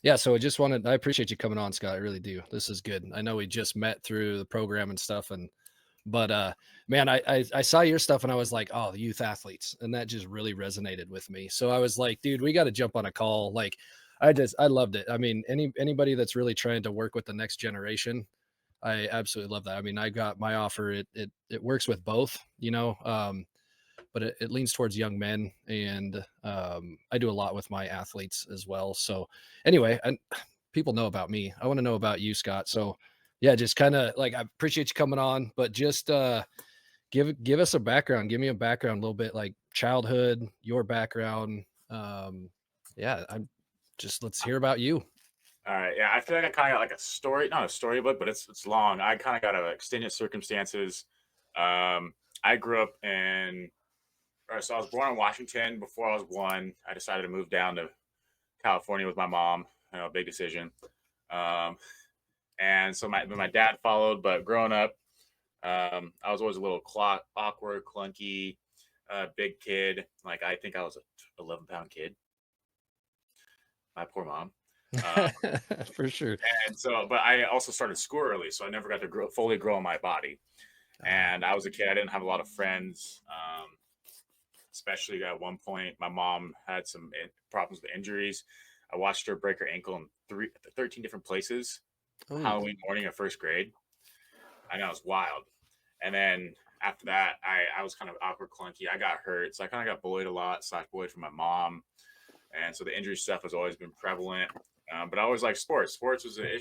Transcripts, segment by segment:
Yeah, so I appreciate you coming on, Scott. I really do. This is good. I know we just met through the program and stuff, but man, I saw your stuff and I was like, oh, the youth athletes, and that just really resonated with me. So I was like, dude, we got to jump on a call. Like, I loved it. I mean, anybody that's really trying to work with the next generation, I absolutely love that. I mean, I got my offer. It works with both, but it leans towards young men, and I do a lot with my athletes as well. So anyway, and people know about me. I want to know about you, Scott. So yeah, just kind of like I appreciate you coming on, but just give us a background. Give me a background, a little bit like childhood, your background. Yeah, I'm just let's hear about you. All right. Yeah, I feel like I kind of got like a story, not a storybook, but it's long. I kind of got a extended circumstances. I grew up so I was born in Washington. Before I was one, I decided to move down to California with my mom. Big decision. Um, and so my dad followed, but growing up, I was always a little awkward, clunky, big kid. Like I think I was a 11-pound kid. My poor mom. Uh, For sure. And so, but I also started school early, so I never got to fully grow my body. And I was a kid; I didn't have a lot of friends. Especially at one point, my mom had some problems with injuries. I watched her break her ankle in 13 different places. Oh, Halloween morning of first grade. I know it's wild. And then after that, I was kind of awkward, clunky. I got hurt, so I kind of got bullied a lot. Slash bullied from my mom, and so the injury stuff has always been prevalent. But I always liked sports. Sports was a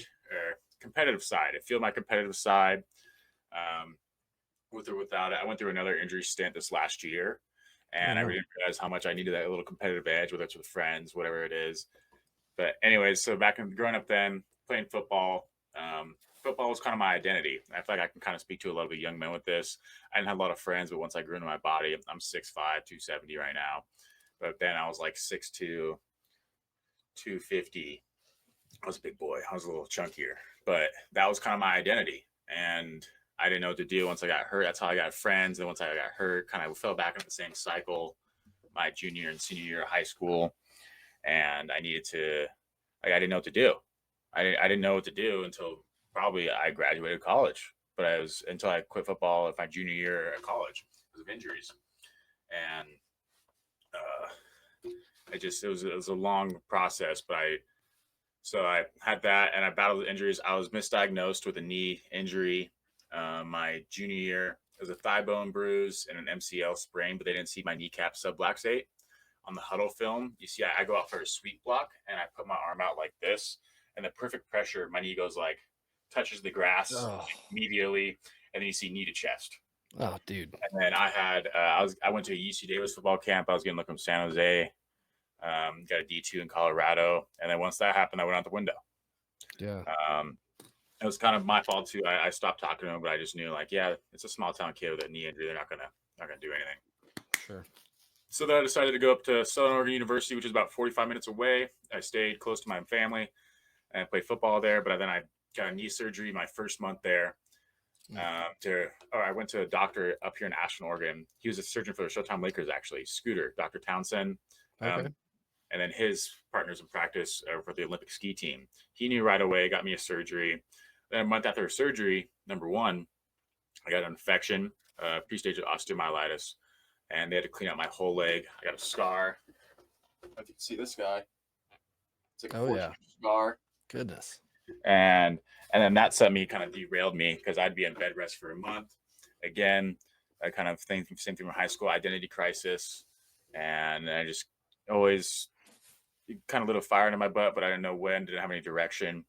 competitive side. I feel my competitive side. Um, with or without it, I went through another injury stint this last year, oh and I no. didn't realize how much I needed that little competitive edge, whether it's with friends, whatever it is. But anyways, so back in growing up, then playing football. Football was kind of my identity. I feel like I can kind of speak to a lot of the young men with this. I didn't have a lot of friends, but once I grew into my body, I'm 6'5", 270 right now. But then I was like 6'2", 250. I was a big boy. I was a little chunkier, but that was kind of my identity. And I didn't know what to do once I got hurt. That's how I got friends. And once I got hurt, kind of fell back into the same cycle my junior and senior year of high school. And I needed to, like, I didn't know what to do. I didn't know what to do until probably I graduated college. But I was until I quit football at my junior year at college because of injuries. And uh, it was a long process, but I had that and I battled with injuries. I was misdiagnosed with a knee injury my junior year. It was a thigh bone bruise and an MCL sprain, but they didn't see my kneecap subluxate on the huddle film. You see, I go out for a sweep block and I put my arm out like this, and the perfect pressure, my knee goes like touches the grass Oh, immediately, and then you see knee to chest. oh, dude. And then I went to a UC Davis football camp. I was getting look from San Jose. Got a D2 in Colorado, and then once that happened, I went out the window. Yeah. Um, it was kind of my fault too. I stopped talking to him, but I just knew like, yeah, it's a small town kid with a knee injury. They're not gonna do anything. Sure. So then I decided to go up to Southern Oregon University, which is about 45 minutes away. I stayed close to my family and I played football there. But then I got a knee surgery my first month there. Mm. I went to a doctor up here in Ashland, Oregon. He was a surgeon for the Showtime Lakers, actually, Scooter, Dr. Townsend. Okay. And then his partners in practice for the Olympic ski team. He knew right away, got me a surgery. Then a month after surgery, number one, I got an infection, pre-stage of osteomyelitis, and they had to clean out my whole leg. I got a scar. If you can see this guy, it's like a Oh 14 yeah. scar, Goodness. and then that set me kind of derailed me because I'd be in bed rest for a month. Again, I kind of think same thing from high school, identity crisis, and I just always kind of lit a fire in my butt, but I didn't know when, didn't have any direction.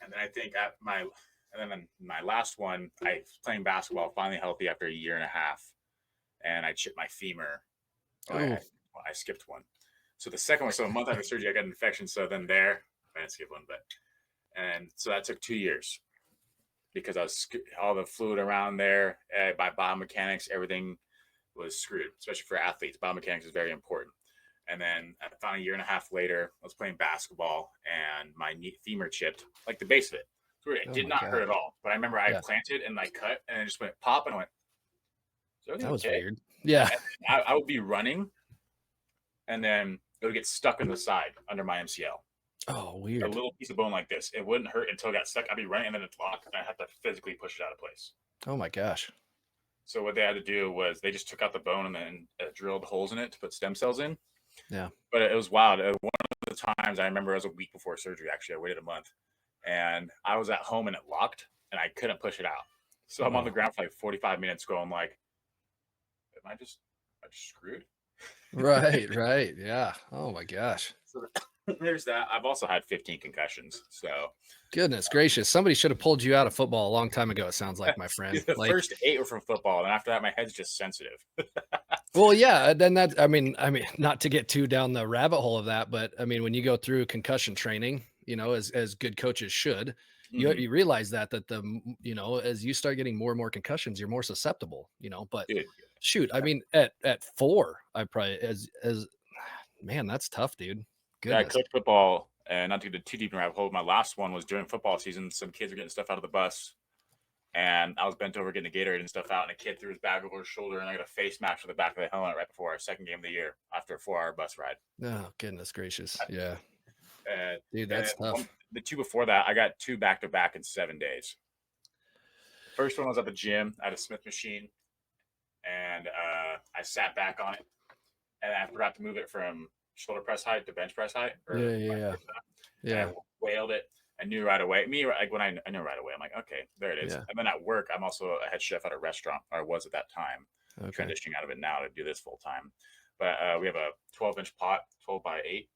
And then I think my last one, I was playing basketball, finally healthy after a year and a half, and I chipped my femur. Oh, Oh, I skipped one. So the second one, so a month after surgery, I got an infection. So then I didn't skip one, and so that took 2 years because I was all the fluid around there by biomechanics, everything was screwed, especially for athletes. Biomechanics is very important. And then I found a year and a half later, I was playing basketball and my femur chipped, like the base of it. So it oh did my not hurt God. at all. But I remember I Yeah. planted and like cut and it just went pop and I went, is everything That was okay? weird. Yeah. And I would be running and then it would get stuck in the side under my MCL. Oh, A weird. little piece of bone like this. It wouldn't hurt until it got stuck. I'd be running and then it's locked, and I have to physically push it out of place. Oh my gosh. So what they had to do was they just took out the bone and then drilled holes in it to put stem cells in. Yeah. But it was wild. One of the times I remember it was a week before surgery. Actually, I waited a month, and I was at home and it locked, and I couldn't push it out. So I'm on the ground for like 45 minutes, going like, "Am I just screwed?" Right, right. Yeah. Oh my gosh. So there's that. I've also had 15 concussions. So Goodness gracious. Somebody should have pulled you out of football a long time ago, it sounds like, my friend. the Like, first 8 were from football, and after that, my head's just sensitive. well, yeah, then that I mean, not to get too down the rabbit hole of that, but I mean, when you go through concussion training, as good coaches should, Mhm. you realize that as you start getting more and more concussions, you're more susceptible, but Dude, shoot, I mean, at 4, I probably as man, that's tough, dude. yeah, I Goodness. coached football, and not to get too deep in rabbit hole. My last one was during football season. Some kids were getting stuff out of the bus, and I was bent over getting the Gatorade and stuff out, and a kid threw his bag over his shoulder, and I got a face mask to the back of the helmet right before our second game of the year after a 4-hour bus ride. Oh, goodness gracious. Yeah. And Dude, and that's tough. the 2 before that, I got 2 back to back in 7 days. First one was at the gym. I had a Smith machine, and I sat back on it, and I forgot to move it from shoulder press height to bench press height, Yeah, or yeah, yeah. and I Yeah, whaled it. I knew right away. Like when I knew right away, I'm like, okay, there it is. yeah. And then at work, I'm also a head chef at a restaurant, or I was at that time, Okay. transitioning out of it now to do this full time. But we have a 12-inch pot, 12 by 8,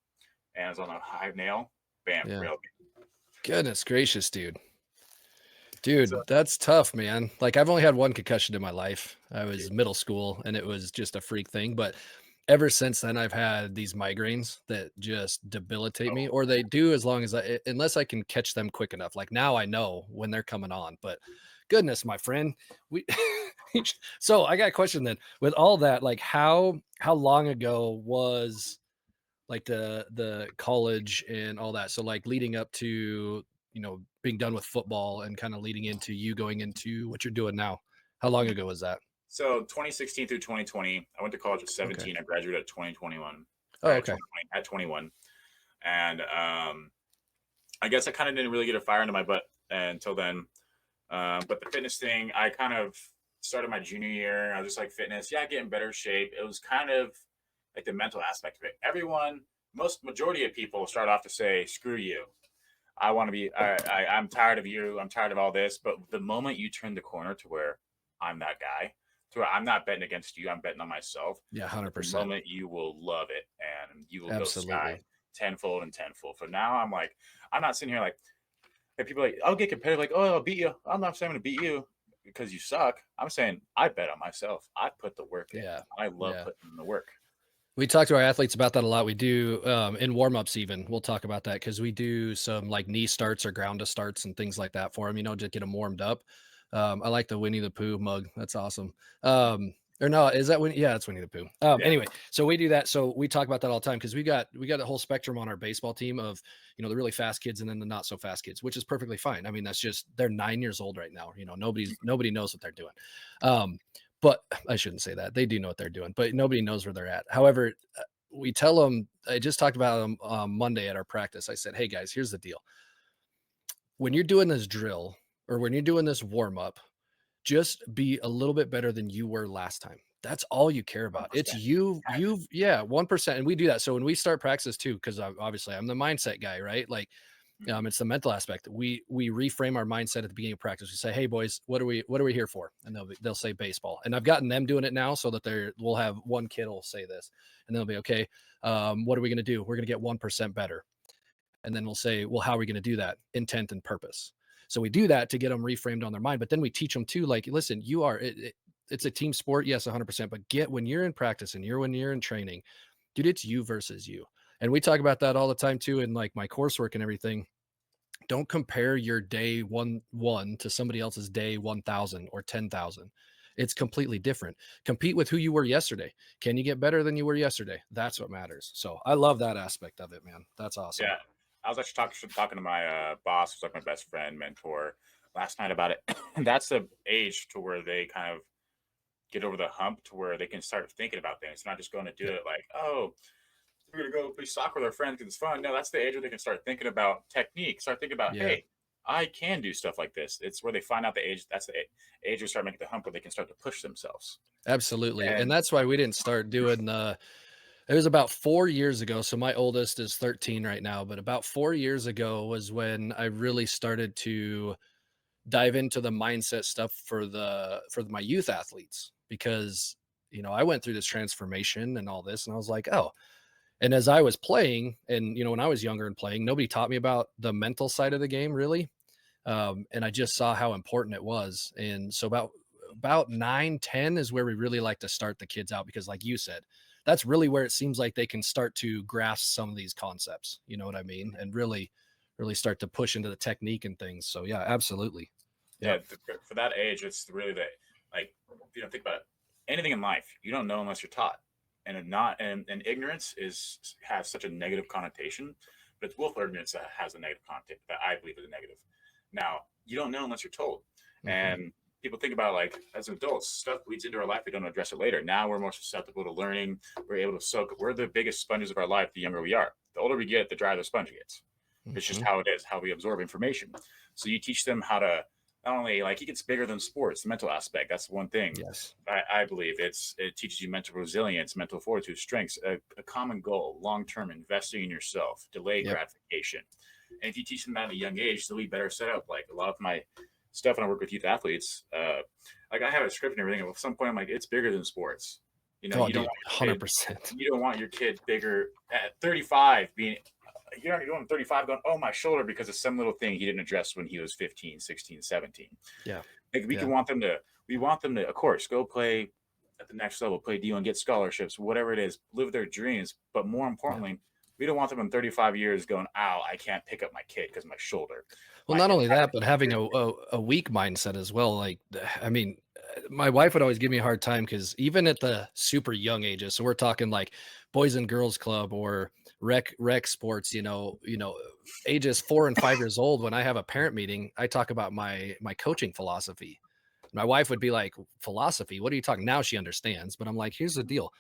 and it's on a hive nail. Bam, Yeah. rail. Goodness gracious, dude. So, Dude, that's tough, man. Like, I've only had one concussion in my life. I was middle school, and it was just a freak thing, but ever since then, I've had these migraines that just debilitate me, oh, or they do as long as unless I can catch them quick enough. Like, now I know when they're coming on, but goodness, my friend, we so I got a question then. With all that, like, how long ago was like the college and all that? So like leading up to, being done with football and kind of leading into you going into what you're doing now. How long ago was that? so 2016 through 2020, I went to college at Okay. 17. I graduated at 2021, or Oh, okay. at 21, and I guess I kind of didn't really get a fire into my butt until then. But the fitness thing, I kind of started my junior year. I was just like, fitness, yeah, get in better shape. It was kind of like the mental aspect of it. Majority of people start off to say, screw you. I want to be, I'm tired of you. I'm tired of all this. But the moment you turn the corner to where I'm that guy, to where I'm not betting against you, I'm betting on myself. Yeah, At the 100%. moment you will love it, and you will go sky Absolutely. tenfold and tenfold. For now, I'm like, I'm not sitting here like, and people are like, I'll get competitive, like, oh, I'll beat you. I'm not saying I'm gonna beat you because you suck. I'm saying I bet on myself. I put the work in. Yeah. I love Yeah. putting in the work. We talk to our athletes about that a lot. We do in warm-ups even. We'll talk about that because we do some like knee starts or ground to starts and things like that for them, just get them warmed up. I like the Winnie the Pooh mug. That's awesome. Or no, is that Winnie? Yeah, it's Winnie the Pooh. Yeah. Anyway, so we do that. So we talk about that all the time because we got a whole spectrum on our baseball team of the really fast kids and then the not so fast kids, which is perfectly fine. I mean, that's just they're 9 years old right now. Nobody knows what they're doing. But I shouldn't say that. They do know what they're doing, but nobody knows where they're at. However, we tell them, I just talked about them Monday at our practice. I said, hey guys, here's the deal. When you're doing this drill or when you're doing this warm up, just be a little bit better than you were last time. That's all you care about. It's 100%. yeah, 1%. And we do that. So when we start practice too, because obviously I'm the mindset guy, right? Like, Mhm. it's the mental aspect. We reframe our mindset at the beginning of practice. We say, "Hey boys, what are we here for?" And they'll say baseball. And I've gotten them doing it now, so that we'll have one kid will say this, and they'll be okay. What are we going to do? We're going to get 1% better. And then we'll say, well, how are we going to do that? Intent and purpose. So we do that to get them reframed on their mind. But then we teach them too, like, listen, it's a team sport, yes, 100%. But when you're in practice and when you're in training, dude, it's you versus you. And we talk about that all the time too in like my coursework and everything. Don't compare your day one to somebody else's day 1,000 or 10,000. It's completely different. Compete with who you were yesterday. Can you get better than you were yesterday? That's what matters. So I love that aspect of it, man. That's awesome. Yeah. I was actually talking to my boss, who's like my best friend, mentor, last night about it. And that's the age to where they kind of get over the hump to where they can start thinking about things, not just going to do Yep. it like, oh, we're going to go play soccer with our friends because it's fun. No, that's the age where they can start thinking about technique, start thinking about, Yeah, hey, I can do stuff like this. It's where they find out the age. That's the age where start making the hump where they can start to push themselves. absolutely. And And that's why we didn't start doing it was about 4 years ago. So my oldest is 13 right now, but about 4 years ago was when I really started to dive into the mindset stuff for my youth athletes because I went through this transformation and all this and I was like, "Oh." And as I was playing and when I was younger and playing, nobody taught me about the mental side of the game really. And I just saw how important it was. And so about 9, 10 is where we really like to start the kids out because like you said, that's really where it seems like they can start to grasp some of these concepts. You know what I mean? And really start to push into the technique and things. So yeah, absolutely. yeah, Yep. for that age, it's really the like if you don't think about it, anything in life, you don't know unless you're taught, and not and ignorance has such a negative connotation, but it's willful ignorance that has a negative content that I believe is a negative. Now you don't know unless you're told, Hmm. and people think about like as adults, stuff bleeds into our life. We don't address it later. Now we're more susceptible to learning. We're able to soak. We're the biggest sponges of our life. The younger we are, the older we get, the drier the sponge gets. It's just Hmm. how it is, how we absorb information. So you teach them how to not only like he gets bigger than sports, the mental aspect. That's one thing Yes. I believe it teaches you mental resilience, mental fortitude, strengths, a common goal, long term investing in yourself, delayed Yep. gratification. And if you teach them that at a young age, they'll be better set up. Like a lot of my stuff when I work with youth athletes, like I have a script and everything. At some point, I'm like, it's bigger than sports. Oh, You don't dude, want your kid. 100%. You don't want your kid bigger at 35 being you're not going 35 going, oh, my shoulder because of some little thing he didn't address when he was 15, 16, 17. Yeah. Like Yeah. we want them to, of course, go play at the next level, play D1, get scholarships, whatever it is, live their dreams. But more Yeah. importantly, we don't want them in 35 years going, ow, I can't pick up my kid because my shoulder. Well, My not only entire that, but having a weak mindset as well. Like, I mean, my wife would always give me a hard time because even at the super young ages, so we're talking like boys and girls club or rec sports, ages 4 and 5 years old. When I have a parent meeting, I talk about my coaching philosophy. My wife would be like, "Philosophy? What are you talking?" Now she understands, but I'm like, "Here's the deal.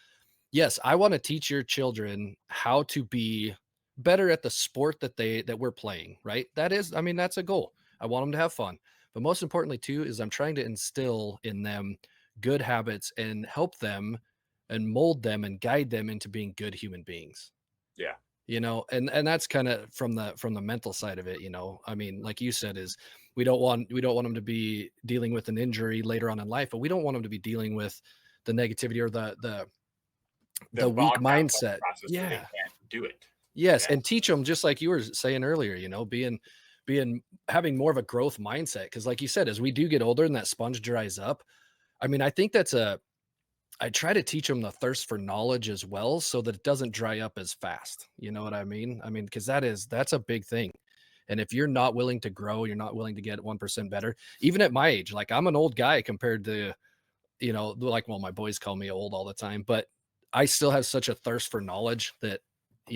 Yes, I want to teach your children how to be better at the sport that we're playing, right? That is, I mean, that's a goal. I want them to have fun. But most importantly, too, is I'm trying to instill in them good habits and help them and mold them and guide them into being good human beings. yeah, And that's kind of from the mental side of it, I mean, like you said, is we don't want them to be dealing with an injury later on in life, but we don't want them to be dealing with the negativity or the the weak bogged down thought mindset. process where they Yeah. can't do it. Yes, Yeah. and teach them just like you were saying earlier, being having more of a growth mindset. Because, like you said, as we do get older and that sponge dries up, I mean, I think I try to teach them the thirst for knowledge as well so that it doesn't dry up as fast. You know what I mean? I mean, because that's a big thing. And if you're not willing to grow, you're not willing to get 1% better, even at my age, like I'm an old guy compared to, like, well, my boys call me old all the time, but I still have such a thirst for knowledge that, I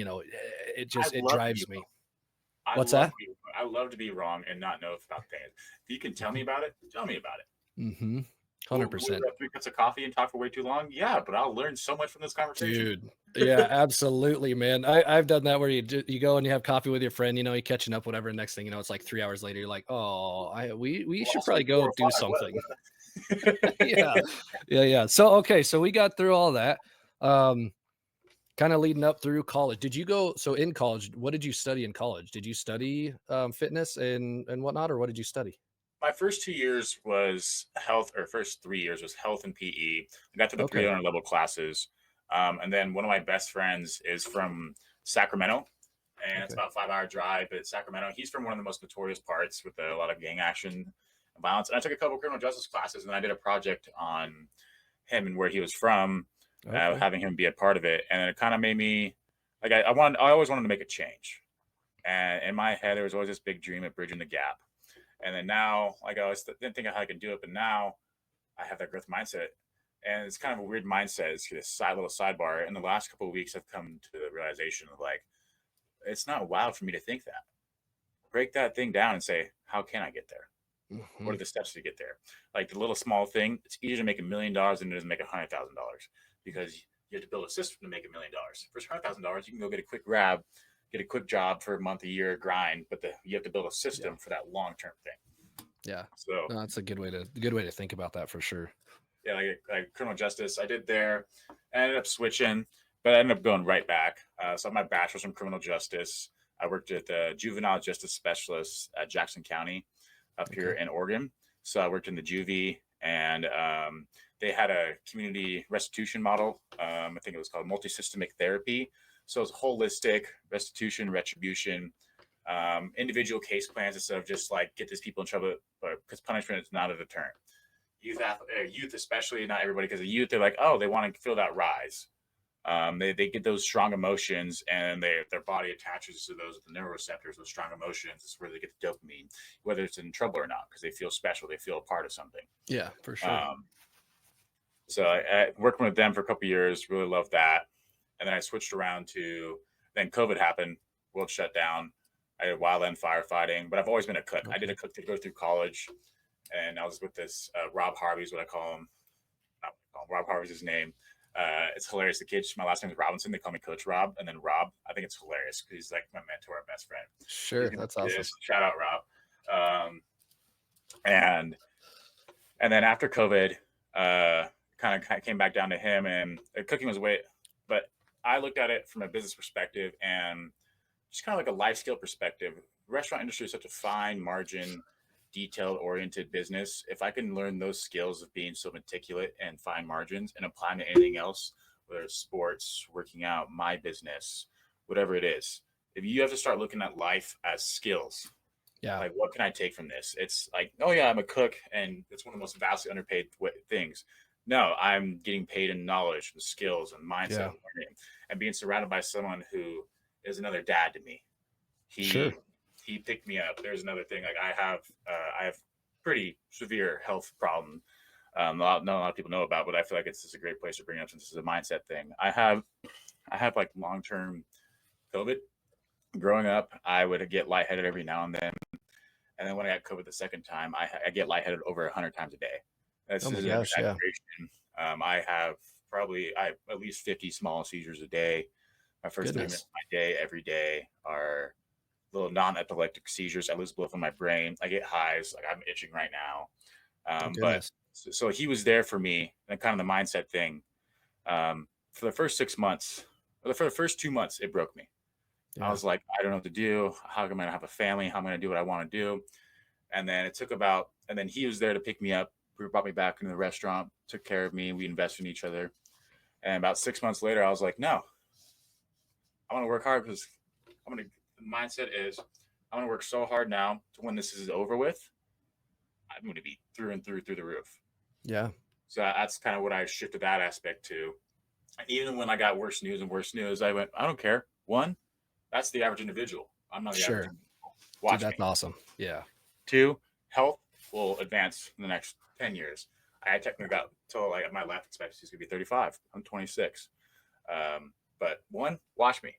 it love to be drives me. wrong. I What's love that? to be I love to be wrong and not know about things. If you can tell me about it, tell me about it. Mhm. Will we 100%. have 3 cups of coffee and talk for way too long? Yeah, but I'll learn so much from this conversation. Dude. Yeah, absolutely, man. I've done that where you go and you have coffee with your friend, you're catching up, whatever. Next thing you know, it's like 3 hours later. You're like, oh, we Well, should also probably four go or do five. something. Yeah. What? Yeah, yeah. So okay, so we got through all that. Um, kind of leading up through college. Did you go so in college, what did you study in college? Did you study fitness and whatnot, or what did you study? My first 2 years was health, or first 3 years was health and PE. I got to the Okay. 300 level classes. And then one of my best friends is from Sacramento, and it's Okay. about a 5 hour drive. But Sacramento, he's from one of the most notorious parts with a lot of gang action and violence. And I took a couple of criminal justice classes, and I did a project on him and where he was from, Okay. having him be a part of it. And it kind of made me like I always wanted to make a change. And in my head, there was always this big dream of bridging the gap. And then now, like I was didn't think of how I could do it, but now I have that growth mindset, and it's kind of a weird mindset. It's this little sidebar. In the last couple of weeks, I've come to the realization of like, it's not wild for me to think that. Break that thing down and say, how can I get there? What Hmm. are the steps to get there? Like the little small thing. It's easier to make $1 million than it is to make $100,000 because you have to build a system to make $1 million. For $100,000, you can go get a quick grab, get a quick job for a month, a year, grind, but you have to build a system for that long-term thing. Yeah. So no, that's a good way to think about that for sure. Yeah, like criminal justice, I did there. I ended up switching, but I ended up going right back. So I have my bachelor's in criminal justice. I worked at the juvenile justice specialist at Jackson County up here in Oregon. So I worked in the juvie, and they had a community restitution model. I think it was called multi-systemic therapy. So it's holistic restitution, retribution, individual case plans instead of just like get these people in trouble, because punishment is not a deterrent. Youth especially, not everybody, because the youth, they're like, oh, they want to feel that rise. They get those strong emotions, and their body attaches to those neuroreceptors, those strong emotions. It's where they get the dopamine, whether it's in trouble or not, because they feel special, they feel a part of something. Yeah, for sure. So I worked with them for a couple of years, really loved that. And then I switched around then COVID happened, world shut down. I did wildland firefighting, but I've always been a cook. I did a cook to go through college, and I was with this Rob Harvey is what I call him. Rob Harvey's his name. It's hilarious. The kids, my last name is Robinson. They call me Coach Rob, and then Rob. I think it's hilarious because he's like my mentor, my best friend. Sure, that's awesome. Shout out Rob. And then after COVID, kind of came back down to him, and cooking was but I looked at it from a business perspective and just kind of like a life skill perspective. The restaurant industry is such a fine margin, detail-oriented business. If I can learn those skills of being so meticulous and fine margins and apply them to anything else, whether it's sports, working out, my business, whatever it is, if you have to start looking at life as skills, like what can I take from this? It's like, oh yeah, I'm a cook, and it's one of the most vastly underpaid things. No, I'm getting paid in knowledge, and skills, and mindset, and learning, and being surrounded by someone who is another dad to me. He picked me up. There's another thing. Like I have pretty severe health problem. Not a lot of people know about, but I feel like it's just a great place to bring it up since it's a mindset thing. I have like long-term COVID. Growing up, I would get lightheaded every now and then. And then when I got COVID the second time, I get lightheaded over 100 times a day. That's oh my gosh, yeah. I have at least 50 small seizures a day. My first 3 minutes of my day, every day, are little non-epileptic seizures. I lose blood from my brain. I get highs. Like I'm itching right now. But so he was there for me, and kind of the mindset thing. For the first 6 months, or for the first 2 months, it broke me. Yeah. I was like, I don't know what to do. How am I gonna have a family? How am I gonna do what I want to do? And then and then he was there to pick me up. He brought me back into the restaurant, took care of me. We invested in each other. And about 6 months later, I was like, no, I want to work hard because the mindset is I'm going to work so hard now to when this is over with, I'm going to be through and through the roof. Yeah. So that's kind of what I shifted that aspect to. And even when I got worse news, I went, I don't care. One, that's the average individual. I'm not the average individual. Watch that's me. Awesome. Yeah. Two, health will advance in the next 10 years. I technically got till like my life expectancy is going to be 35. I'm 26. But one, watch me.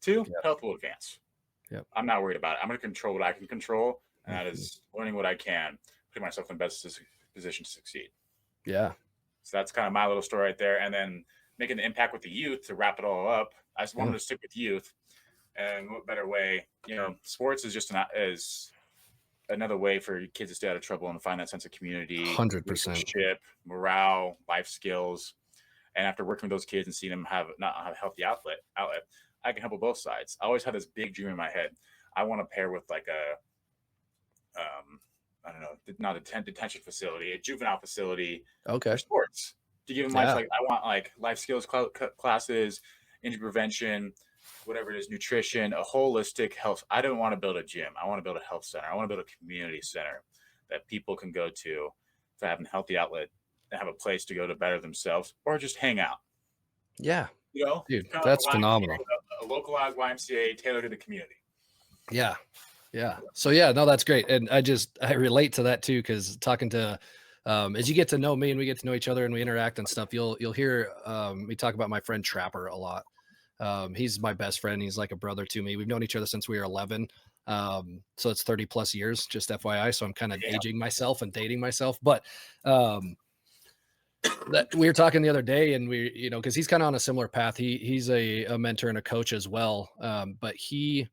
Two, health will advance. Yep. I'm not worried about it. I'm going to control what I can control, and that is learning what I can, putting myself in the best position to succeed. Yeah. So that's kind of my little story right there. And then making the impact with the youth to wrap it all up. I just wanted to stick with youth, and what better way? Sports is just another way for kids to stay out of trouble and find that sense of community, 100%, leadership, morale, life skills. And after working with those kids and seeing them not have a healthy outlet, I can help with both sides. I always had this big dream in my head. I want to pair with like I don't know, not a detention facility, a juvenile facility for sports to give them life. Like I want like life skills classes, injury prevention, whatever it is, nutrition, a holistic health. I don't want to build a gym. I want to build a health center. I want to build a community center that people can go to have a healthy outlet and have a place to go to better themselves or just hang out. Yeah. Dude, that's phenomenal. A localized YMCA tailored to the community. Yeah. Yeah. So no, that's great. And I relate to that too, because talking to as you get to know me and we get to know each other and we interact and stuff, you'll hear me talk about my friend Trapper a lot. He's my best friend. He's like a brother to me. We've known each other since we were 11. So it's 30 plus years, just FYI. So I'm kind of aging myself and dating myself. But That we were talking the other day, and because he's kind of on a similar path. He's a mentor and a coach as well. But he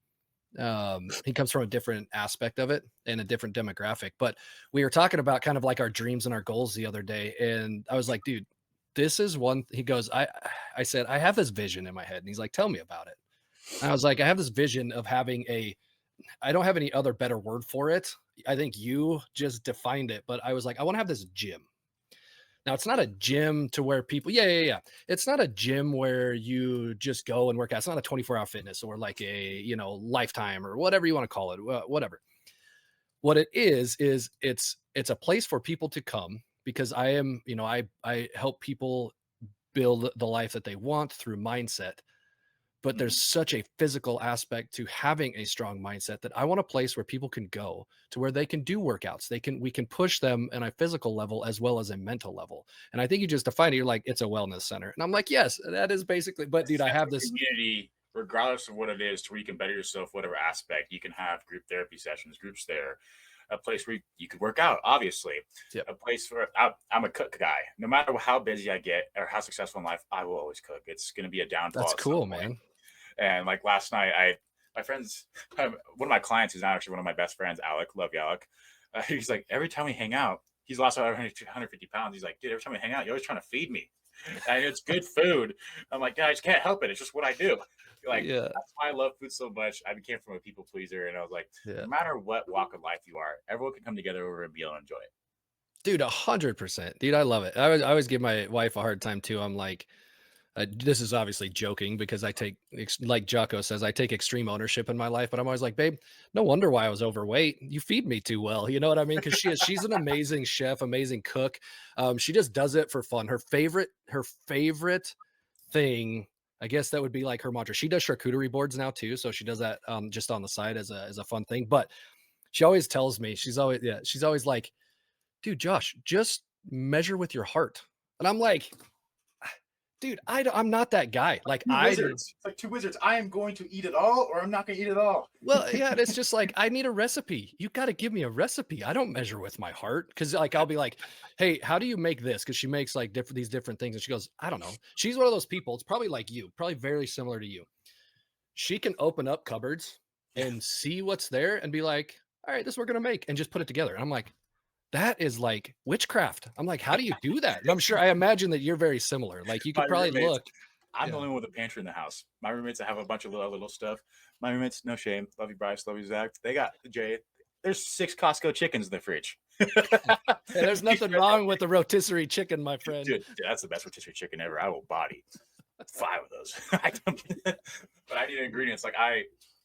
comes from a different aspect of it and a different demographic. But we were talking about kind of like our dreams and our goals the other day. And I was like, dude, this is one. He goes, I said, I have this vision in my head. And he's like, tell me about it. And I was like, I have this vision of having I don't have any other better word for it. I think you just defined it, but I was like, I want to have this gym. Now it's not a gym to where people, yeah. It's not a gym where you just go and work out. It's not a 24-hour fitness or like a, lifetime or whatever you want to call it, whatever. What it is it's a place for people to come because I help people build the life that they want through mindset. But Mhm. there's such a physical aspect to having a strong mindset that I want a place where people can go to where they can do workouts. We can push them on a physical level as well as a mental level. And I think you just defined it. You're like, it's a wellness center. And I'm like, yes, that is basically, but A dude, I sense have of this. community, regardless of what it is, to where you can better yourself, whatever aspect. You can have group therapy sessions, groups there, a place where you could work out, obviously. Yep. A place where I'm a cook guy. No matter how busy I get or how successful in life, I will always cook. It's going to be a downfall That's at some cool, point. man. And like last night, my friends, one of my clients who's not actually one of my best friends, Alec, love you, Alec. He's like, every time we hang out, he's lost about 150 pounds. He's like, dude, every time we hang out, you're always trying to feed me. And it's good food. I'm like, yeah, I just can't help it. It's just what I do. Like, Yeah. that's why I love food so much. I became from a people pleaser. And I was like, Yeah. no matter what walk of life you are, everyone can come together over a meal and enjoy it. Dude, 100%. Dude, I love it. I always give my wife a hard time too. I'm like, this is obviously joking because I take, like Jocko says, I take extreme ownership in my life. But I'm always like, babe, no wonder why I was overweight. You feed me too well. You know what I mean? Because she's an amazing chef, amazing cook. She just does it for fun. Her favorite thing, I guess that would be like her mantra. She does charcuterie boards now too, so she does that just on the side as a fun thing. But she always tells me, she's always like, dude, Josh, just measure with your heart. And I'm like, dude, I'm not that guy. Like Two wizards. It's like two wizards. I am going to eat it all, or I'm not going to eat it all. well, yeah, it's just like I need a recipe. You got to give me a recipe. I don't measure with my heart because like I'll be like, hey, how do you make this? Because she makes like these different things, and she goes, I don't know. She's one of those people. It's probably like you, probably very similar to you. She can open up cupboards and see what's there and be like, all right, this we're gonna make, and just put it together. And I'm like, that is like witchcraft. I'm like, how do you do that? And I imagine that you're very similar. Like you My could probably roommates, look. I'm the Yeah. only one with a pantry in the house. My roommates, I have a bunch of little stuff. My roommates, no shame. Love you, Bryce. Love you, Zach. They got Jay. There's 6 Costco chickens in the fridge. Hey, there's nothing wrong with the rotisserie chicken, my friend. Dude, that's the best rotisserie chicken ever. I will body 5 of those. But I need ingredients. Like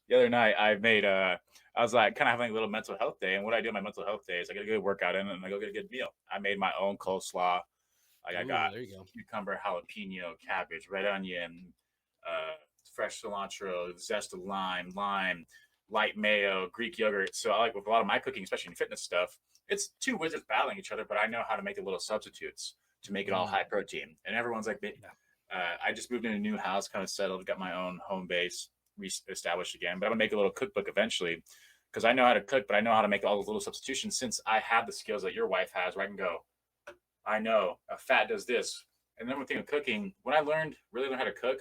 the other night, I was like kind of having a little mental health day. And what I do on my mental health day is I get a good workout in and I go get a good meal. I made my own coleslaw. Like I Ooh, got there you go. cucumber, jalapeno, cabbage, red onion, fresh cilantro, zest of lime, light mayo, Greek yogurt. So I like with a lot of my cooking, especially in fitness stuff, it's two wizards battling each other, but I know how to make the little substitutes to make it all high protein. And everyone's like, Yeah. I just moved in a new house, kind of settled, got my own home base established again. But I'm gonna make a little cookbook eventually because I know how to cook, but I know how to make all those little substitutions since I have the skills that your wife has, where I can go, I know a fat does this. And then one thing of cooking, when I really learned how to cook,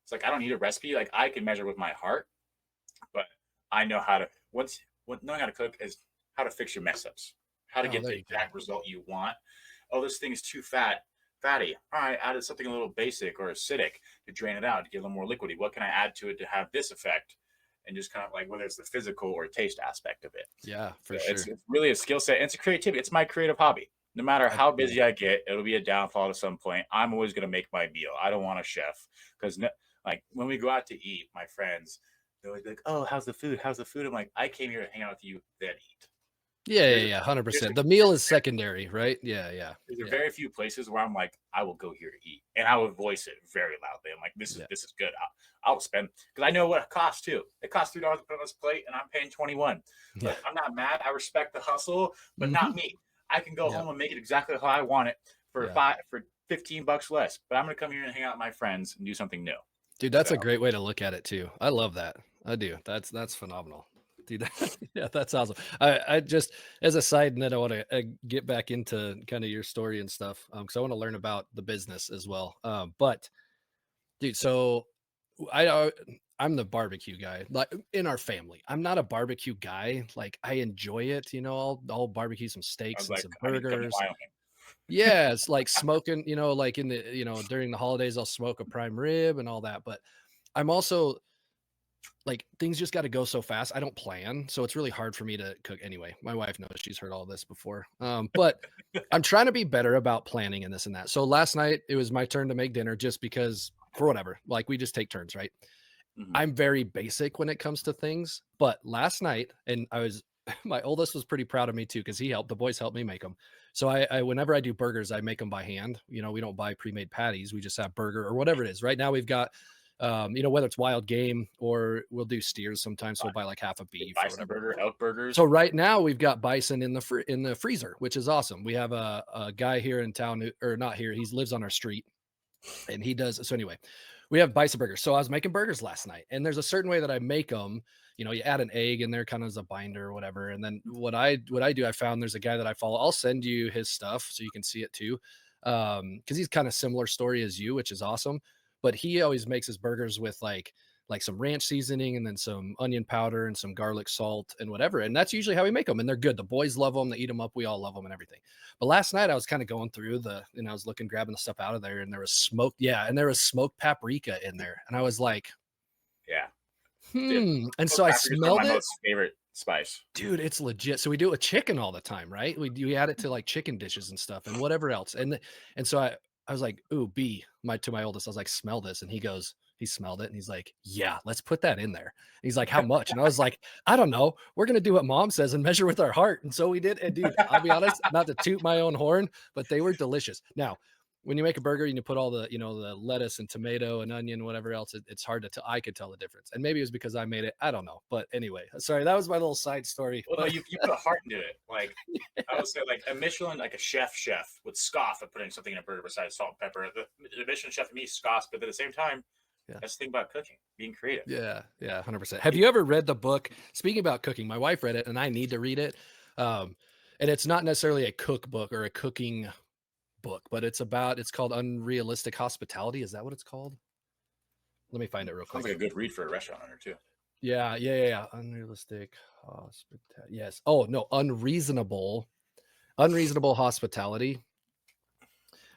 it's like I don't need a recipe. Like I can measure with my heart, but I know how to knowing how to cook is how to fix your mess ups, how to Oh, get there the you go. exact result you want. Oh, this thing is too fatty. All right, added something a little basic or acidic to drain it out, to get a little more liquidy. What can I add to it to have this effect? And just kind of like whether it's the physical or taste aspect of it. Yeah, for It's, sure. it's really a skill set. It's a creativity. It's my creative hobby. No matter That's how cool. busy I get, it'll be a downfall at some point. I'm always going to make my meal. I don't want a chef because, like, when we go out to eat, my friends, they're always like, "Oh, how's the food? How's the food?" I'm like, "I came here to hang out with you, then eat." Yeah, yeah, There's yeah, there's 100%. The meal is secondary, right? Yeah, yeah, there's a yeah, very few places where I'm like, I will go here to eat, and I will voice it very loudly. I'm like, yeah, this is good. I'll spend because I know what it costs too. It costs $3 to put on this plate, and I'm paying 21. yeah. Look, I'm not mad. I respect the hustle, but Mhm. not me. I can go Yeah, home and make it exactly how I want it yeah. for $15 less. But I'm gonna come here and hang out with my friends and do something new. Dude, that's So a great way to look at it too. I love that. I do. That's phenomenal. Dude, yeah, that's awesome. I just as a side note, I want to get back into kind of your story and stuff, because I want to learn about the business as well. But dude, so I I'm the barbecue guy, like in our family. I'm not a barbecue guy. Like I enjoy it, I'll barbecue some I was steaks and like, some I need to come to burgers. Wyoming. Yeah, it's like smoking, like in the, during the holidays, I'll smoke a prime rib and all that. But I'm also like things just got to go so fast. I don't plan, so it's really hard for me to cook anyway. My wife knows, she's heard all this before. But I'm trying to be better about planning and this and that. So last night it was my turn to make dinner just because for whatever, like we just take turns, right? Mhm. I'm very basic when it comes to things, but last night, and I was my oldest was pretty proud of me too because he helped. The boys helped me make them. So I whenever I do burgers, I make them by hand. We don't buy pre-made patties. We just have burger or whatever it is. Right now we've got, whether it's wild game or we'll do steers sometimes. So we'll buy like half a Get beef or bison whatever. burger, elk So burgers. right now we've got bison in the freezer, which is awesome. We have a guy here in town or not here. He lives on our street and he does. So anyway, we have bison burgers. So I was making burgers last night, and there's a certain way that I make them. You add an egg in there, kind of as a binder or whatever. And then what I do, I found there's a guy that I follow. I'll send you his stuff so you can see it too, because he's kind of similar story as you, which is awesome. But he always makes his burgers with like some ranch seasoning and then some onion powder and some garlic salt and whatever. And that's usually how we make them. And they're good. The boys love them. They eat them up. We all love them and everything. But last night I was kind of going through I was looking, grabbing the stuff out of there, and there was smoked, yeah, and there was smoked paprika in there. And I was like, Yeah, dude. And so Smoked I paprika is one of my smelled it. most favorite spice. Dude, it's legit. So we do it with chicken all the time, right? We add it to like chicken dishes and stuff and whatever else. And so I was like, ooh, B, to my oldest, I was like, smell this. And he smelled it and he's like, yeah, let's put that in there. And he's like, how much? And I was like, I don't know. We're gonna do what mom says and measure with our heart. And so we did. And dude, I'll be honest, not to toot my own horn, but they were delicious. Now, when you make a burger and you put all the lettuce and tomato and onion, whatever else, it's hard to tell. I could tell the difference. And maybe it was because I made it. I don't know. But anyway, sorry, that was my little side story. Well, no, But you put a heart into it. Like I would say, like a Michelin, like a chef would scoff at putting something in a burger besides salt and pepper. The Michelin chef to me scoffs, but at the same time, yeah. that's the thing about cooking, being creative. Yeah, 100%. Have you ever read the book? Speaking about cooking, my wife read it and I need to read it. Um, and it's not necessarily a cookbook or a cooking book, but it's called Unrealistic Hospitality. Is that what it's called? Let me find it real Sounds quick. like a good read for a restaurant owner too. Yeah. Unrealistic hospitality. Yes. Oh, no, unreasonable hospitality.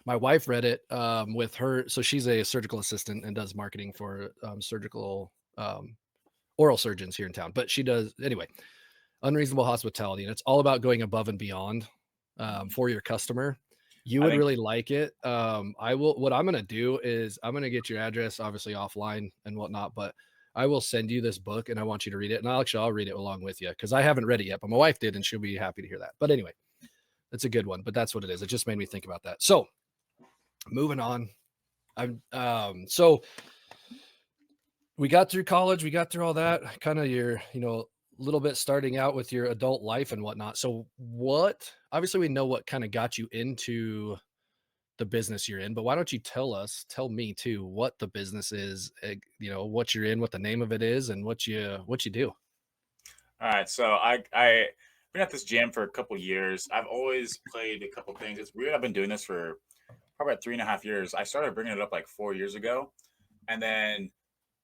My wife read it with her. So she's a surgical assistant and does marketing for surgical oral surgeons here in town. But she does anyway. Unreasonable hospitality, and it's all about going above and beyond for your customer. You I would think really like it. I will. What I'm going to do is I'm going to get your address, obviously offline and whatnot, but I will send you this book, and I want you to read it. And I'll read it along with you because I haven't read it yet, but my wife did, and she'll be happy to hear that. But anyway, it's a good one. But that's what it is. It just made me think about that. So moving on. So we got through college, we got through all that, kind of your, little bit starting out with your adult life and whatnot. So obviously we know what kind of got you into the business you're in, but why don't you tell me too, what the business is, what you're in, what the name of it is and what you do. all right. So I been at this gym for a couple years. I've always played a couple things. It's weird. I've been doing this for probably about 3.5 years. I started bringing it up like 4 years ago, and then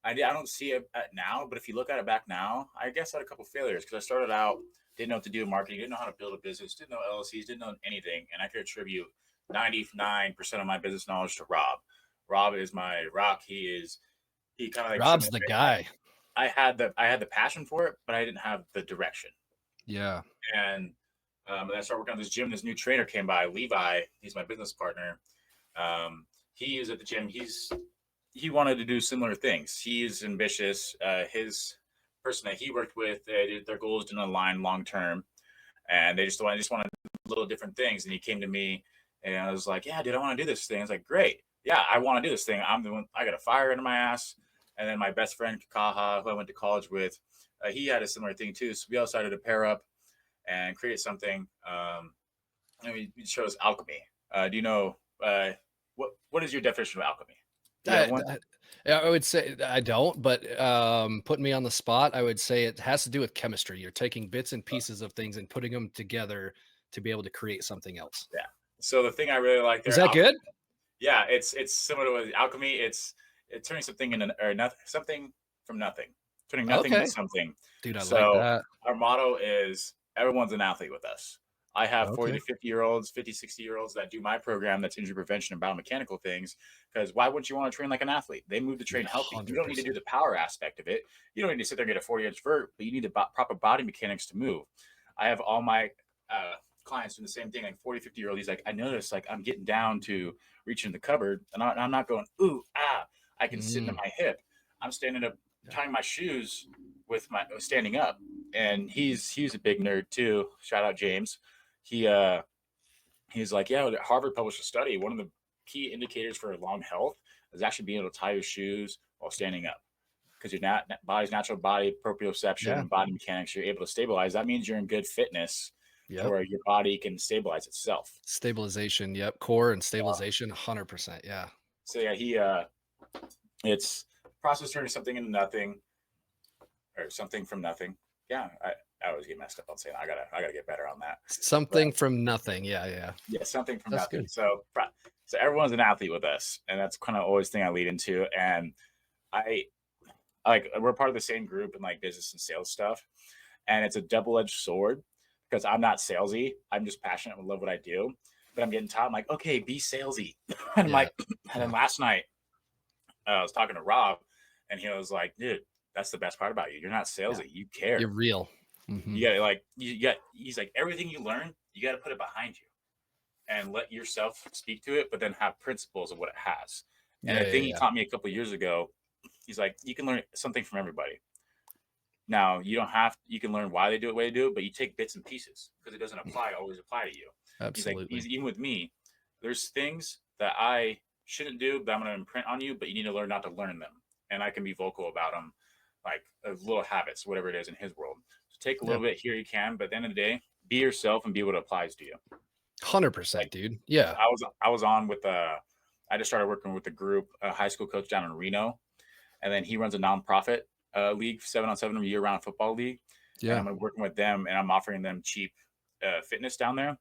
I don't see it now. But if you look at it back now, I guess I had a couple failures because I started out, didn't know what to do in marketing, didn't know how to build a business, didn't know LLCs, didn't know anything, and I could attribute 99% of my business knowledge to Rob. Rob is my rock. He kind of like showed me Rob's the guy. I had the passion for it, but I didn't have the direction. Yeah. And I started working on this gym. This new trainer came by, Levi. He's my business partner. He is at the gym. He wanted to do similar things. He's ambitious. His person that he worked with, their goals didn't align long term, and they just wanted little different things. And he came to me, and I was like, "Yeah, dude, I want to do this thing." I was like, "Great, yeah, I want to do this thing. I'm the one. I got a fire under my ass." And then my best friend Kakaha, who I went to college with, he had a similar thing too. So we all decided to pair up and create something. And we chose alchemy. Do you know what is your definition of alchemy? Do you have I, one? Yeah, I would say I don't, but putting me on the spot, I would say it has to do with chemistry. You're taking bits and pieces of things and putting them together to be able to create something else. Yeah. So the thing I really like Is there, that good? yeah, it's similar to what alchemy. It's turning something into or nothing, something from nothing, turning nothing into Okay. something. Dude, I like So that. our motto is everyone's an athlete with us. I have 40 Okay. to 50-year-olds, 50, 60-year-olds that do my program that's injury prevention and biomechanical things. Because why wouldn't you want to train like an athlete? They move to train Yeah, healthy. You don't need to do 100%. the power aspect of it. You don't need to sit there and get a 40-inch vert, but you need the proper body mechanics to move. I have all my uh, clients doing the same thing, like 40, 50-year-old. He's like, I noticed like I'm getting down to reaching in the cupboard and I'm not going, ooh, ah, I can sit into Mm, my hip. I'm standing up, yeah. tying my shoes with my standing up. And he's a big nerd too. Shout out James. He he's like, yeah, Harvard published a study. One of the key indicators for long health is actually being able to tie your shoes while standing up. Because your body's natural body proprioception Yeah. and body mechanics, you're able to stabilize. That means you're in good fitness to Yep. where your body can stabilize itself. Stabilization. Yep. Core and stabilization. 100%. Yeah. So yeah, it's process turning something into nothing or something from nothing. Yeah, I always get messed up on saying I gotta get better on that. But Something from nothing. Yeah. Yeah. yeah, something from That's nothing. good. So everyone's an athlete with us, and that's kind of always thing I lead into. And I like we're part of the same group in like business and sales stuff, and it's a double edged sword because I'm not salesy. I'm just passionate and love what I do. But I'm getting taught. I'm like, okay, be salesy, and I'm Yeah. like, and then Yeah. last night I was talking to Rob, and he was like, dude, that's the best part about you. You're not Yeah. salesy. You care. You're real. Hmm. You got to like you got. He's like everything you learn, you got to put it behind you and let yourself speak to it, but then have principles of what it has. And Yeah. the Yeah. thing he Yeah. taught me a couple of years ago, he's like, you can learn something from everybody. Now you don't have you can learn why they do it, way they do it, but you take bits and pieces because it doesn't always apply to you. He's like, Absolutely. even with me, there's things that I shouldn't do, but I'm going to imprint on you, but you need to learn not to learn them. And I can be vocal about them, like little habits, whatever it is in his world. So take a Yeah. little bit here, you can, but at the end of the day, be yourself and be what applies to you. 100%, Like dude. Yeah. I was on with I just started working with a group, a high school coach down in Reno, and then he runs a nonprofit league, 7-on-7 year-round football league, and Yeah. I'm working with them, and I'm offering them cheap fitness down there,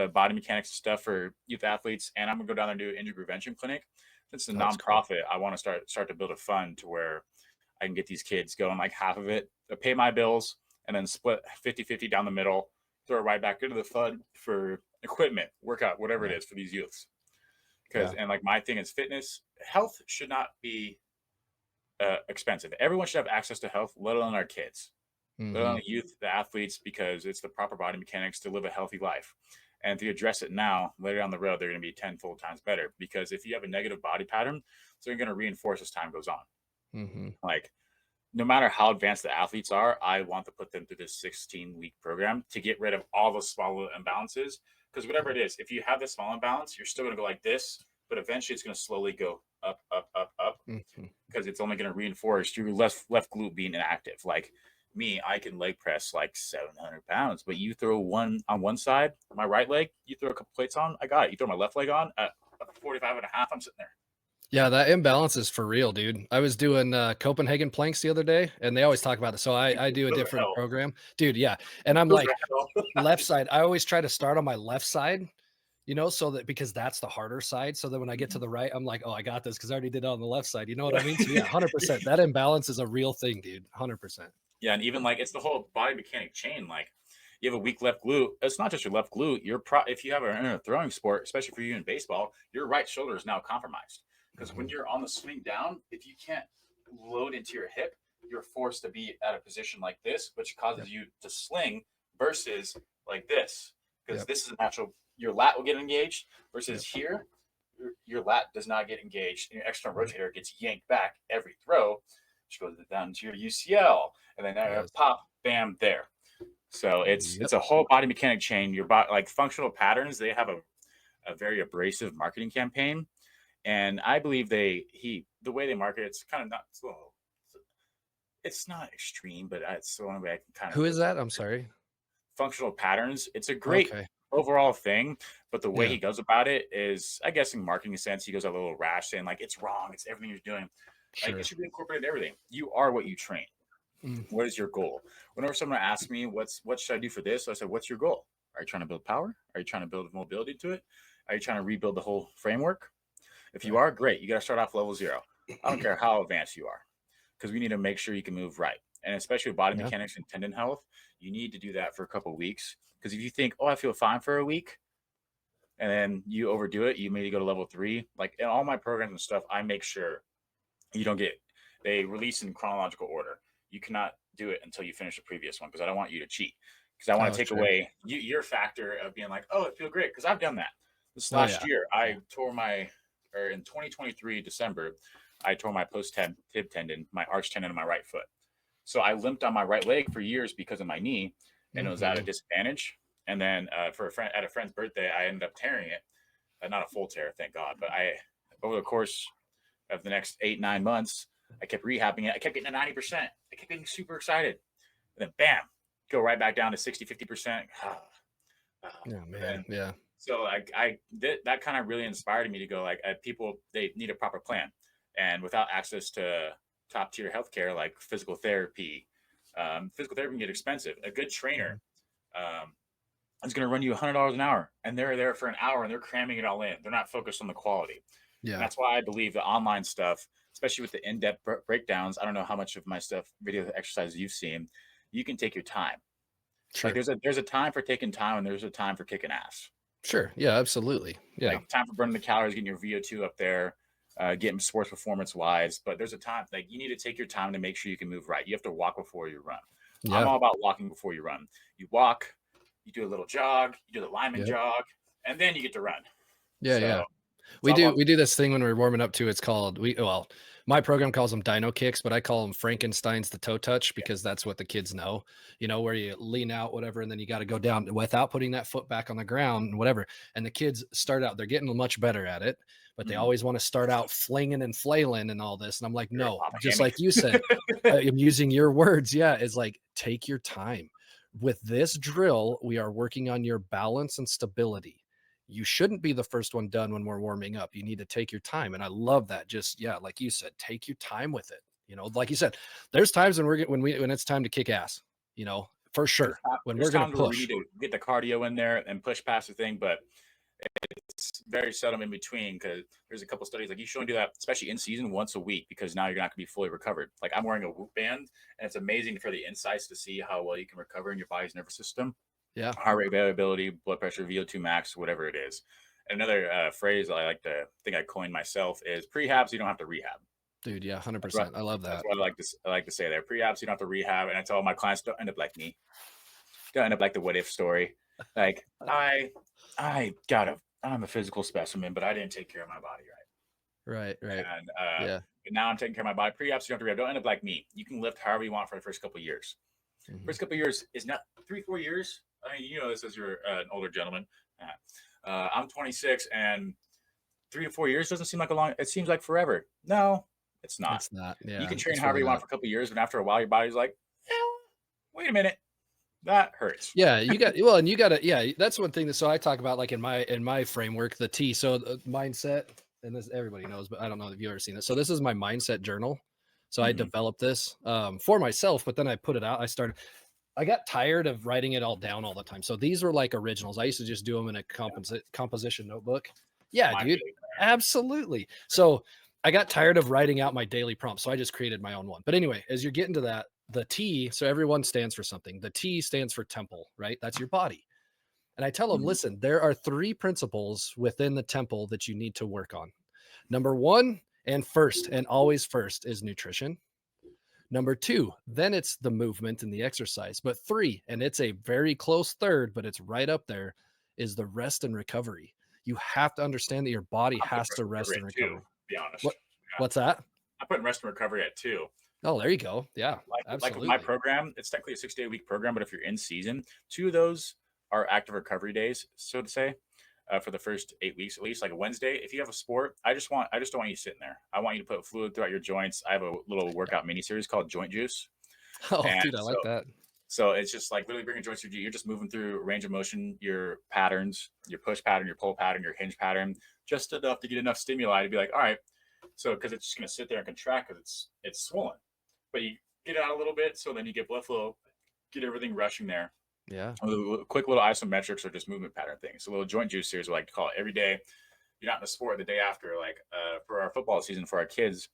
body mechanics stuff for youth athletes, and I'm gonna go down there and do an injury prevention clinic. Since it's a That's cool. nonprofit, I want to start to build a fund to where I can get these kids going like half of it, pay my bills, and then split 50-50 down the middle, throw it right back into the fund for equipment, workout, whatever it Yeah. is for these youths. Because Yeah. and like my thing is fitness, health should not be expensive. Everyone should have access to health, let alone our kids, let alone Hmm. the youth, the athletes, because it's the proper body mechanics to live a healthy life. And if you address it now, later down the road, they're going to be tenfold times better. Because if you have a negative body pattern, they're going to reinforce as time goes on. Hmm. Like no matter how advanced the athletes are, I want to put them through this 16-week program to get rid of all the small imbalances. Because whatever it is, if you have this small imbalance, you're still going to go like this, but eventually it's going to slowly go up, up, up, up, Hmm. because it's only going to reinforce your left glute being inactive. Like me, I can leg press like 700 pounds, but you throw one on one side, my right leg, you throw a couple plates on, I got it. You throw my left leg on at 45 and a half, I'm sitting there. Yeah, that imbalance is for real, dude. I was doing Copenhagen planks the other day, and they always talk about this. So I do a Those are different hell. program, dude. Yeah, and I'm Those like are hell. left side. I always try to start on my left side, so that because that's the harder side. So that when I get to the right, I'm like, oh, I got this because I already did it on the left side. You know what I mean? So yeah, 100%. That imbalance is a real thing, dude. 100%. Yeah, and even like it's the whole body mechanic chain. Like you have a weak left glute. It's not just your left glute. If you have a throwing sport, especially for you in baseball, your right shoulder is now compromised because when Hmm. you're on the swing down, if you can't load into your hip, you're forced to be at a position like this, which Yep. causes you to sling versus like this because Yep. this is a natural. Your lat will get engaged versus Yep. here. Your lat does not get engaged, and your external Yep. rotator gets yanked back every throw, which goes down to your UCL, and then Yes. pop, bam, there. So Yep. it's a whole body mechanic chain. Your body, like functional patterns, they have a very abrasive marketing campaign, and I believe the way they market it's kind of not slow. It's not extreme, but it's the only way I can kind of Who put is that? I'm sorry. functional patterns. It's a great Okay. overall thing, but the way Yeah. he goes about it is, I guess, in marketing sense, he goes a little rash, saying like it's wrong, it's everything you're doing. Like Sure. it should be incorporated in everything. You are what you train. Mm, What is your goal? Whenever someone asks me what should I do for this, I said, what's your goal? Are you trying to build power? Are you trying to build mobility to it? Are you trying to rebuild the whole framework? If you right. are, great. You got to start off level 0. I don't care how advanced you are, because we need to make sure you can move right. And especially with body Yeah. mechanics and tendon health, you need to do that for a couple of weeks. Because if you think, oh, I feel fine for a week, and then you overdo it, you maybe go to level 3. Like in all my programs and stuff, I make sure you don't get, they release in chronological order. You cannot do it until you finish the previous one, because I don't want you to cheat. Because I want Oh, to take sure. away your factor of being like, oh, I feel great. Because I've done that. This Oh, last yeah. year, I Yeah. tore or in 2023 December, I tore my tib tendon, my arch tendon in my right foot. So I limped on my right leg for years because of my knee, and it was at a Hmm. disadvantage. And then for a friend at a friend's birthday, I ended up tearing it. Not a full tear, thank God, but over the course of the next 8-9 months, I kept rehabbing it. I kept getting to 90%. I kept getting super excited. And then bam, go right back down to 60-50%. Yeah, And man. then Yeah. so that kind of really inspired me to go like, people, they need a proper plan. And without access to top tier healthcare like physical therapy can get expensive. A good trainer Mhm. um, is going to run you $100 an hour, and they're there for an hour and they're cramming it all in. They're not focused on the quality. And Yeah. that's why I believe the online stuff, especially with the in-depth breakdowns, I don't know how much of my stuff, video exercises you've seen, you can take your time. Like Sure. there's a time for taking time, and there's a time for kicking ass. Sure. Yeah, absolutely. Yeah. Like time for burning the calories, getting your VO2 up there, getting sports performance wise. But there's a time, like you need to take your time to make sure you can move right. You have to walk before you run. I'm Yeah. all about walking before you run. You walk, you do a little jog, you do the lineman Yep. jog, and then you get to run. Yeah. So Yeah. it's all about We do this thing when we're warming up too. It's called my program calls them dino kicks, but I call them Frankenstein's the toe touch yeah, because that's what the kids know, where you lean out, whatever, and then you got to go down without putting that foot back on the ground and whatever. And the kids start out, they're getting much better at it, but they mm, always want to start out flinging and flailing and all this. And I'm like, you're a no, pop just hammy. like you said, I'm using your words. Yeah. Is like, take your time with this drill. We are working on your balance and stability. You shouldn't be the first one done when we're warming up. You need to take your time. And I love that. Just, yeah, like you said, take your time with it. Like you said, there's times when it's time to kick ass, for sure. When There's we're going to times where we push. need to get the cardio in there and push past the thing, but it's very seldom in between, because there's a couple studies like you should only do that, especially in season, once a week, because now you're not going to be fully recovered. Like I'm wearing a Whoop band, and it's amazing for the insights to see how well you can recover in your body's nervous system, Yeah, heart rate variability, blood pressure, VO2 max, whatever it is. Another phrase I like to think I coined myself is prehab, so you don't have to rehab. dude. Yeah. That's what 100%. I love that's that. what I like to say there. Prehab, so you don't have to rehab. And I tell my clients, don't end up like me. Don't end up like the what if story. Like I'm a physical specimen, but I didn't take care of my body right. Right. Right. And Yeah. but now I'm taking care of my body. Pre-op, so you don't have to rehab. Don't end up like me. You can lift however you want for the first couple of years. Hmm. First couple of years is not 3-4 years. I mean, this as you're an older gentleman. I'm 26, and 3 to 4 years doesn't seem like a long. It seems like forever. No, it's not. It's not. You Yeah. can train It's however really you want not. for a couple of years, but after a while, your body's like, wait a minute, that hurts. Yeah, and you got to, yeah, that's one thing so I talk about like in my framework, the T. So mindset, and this everybody knows, but I don't know if you've ever seen it. So this is my mindset journal. So I Mm-hmm. developed this for myself, but then I put it out. I got tired of writing it all down all the time. So these were like originals. I used to just do them in a composition notebook. Yeah, My dude. feeling. Absolutely. So I got tired of writing out my daily prompts. So I just created my own one. But anyway, as you're getting to that, the T, so everyone stands for something. The T stands for temple, right? That's your body. And I tell them, Mm-hmm. listen, there are 3 principles within the temple that you need to work on. Number 1 and first, and always first, is nutrition. Number 2, then it's the movement and the exercise. But 3, and it's a very close third, but it's right up there, is the rest and recovery. You have to understand that your body I'm putting has to rest and rest recovery and at 2, recover. to be honest. What Yeah. what's that? I'm putting rest and recovery at 2. Oh, there you go. Yeah, Like with my absolutely. program, it's technically a 6-day week program, but if you're in season, 2 of those are active recovery days, so to say. For the first 8 weeks, at least, like a Wednesday. If you have a sport, I just don't want you sitting there. I want you to put fluid throughout your joints. I have a little workout mini series called Joint Juice, Oh, and dude, I like that. so it's just like literally bringing joints. You're just moving through range of motion, your patterns, your push pattern, your pull pattern, your hinge pattern, just enough to get enough stimuli to be like, all right, So because it's just going to sit there and contract because it's swollen, but you get it out a little bit, so then you get blood flow, get everything rushing there. Yeah. Quick little isometrics or just movement pattern things. So little joint juice series, we like to call it. Every day you're not in the sport, the day after, like for our football season for our kids,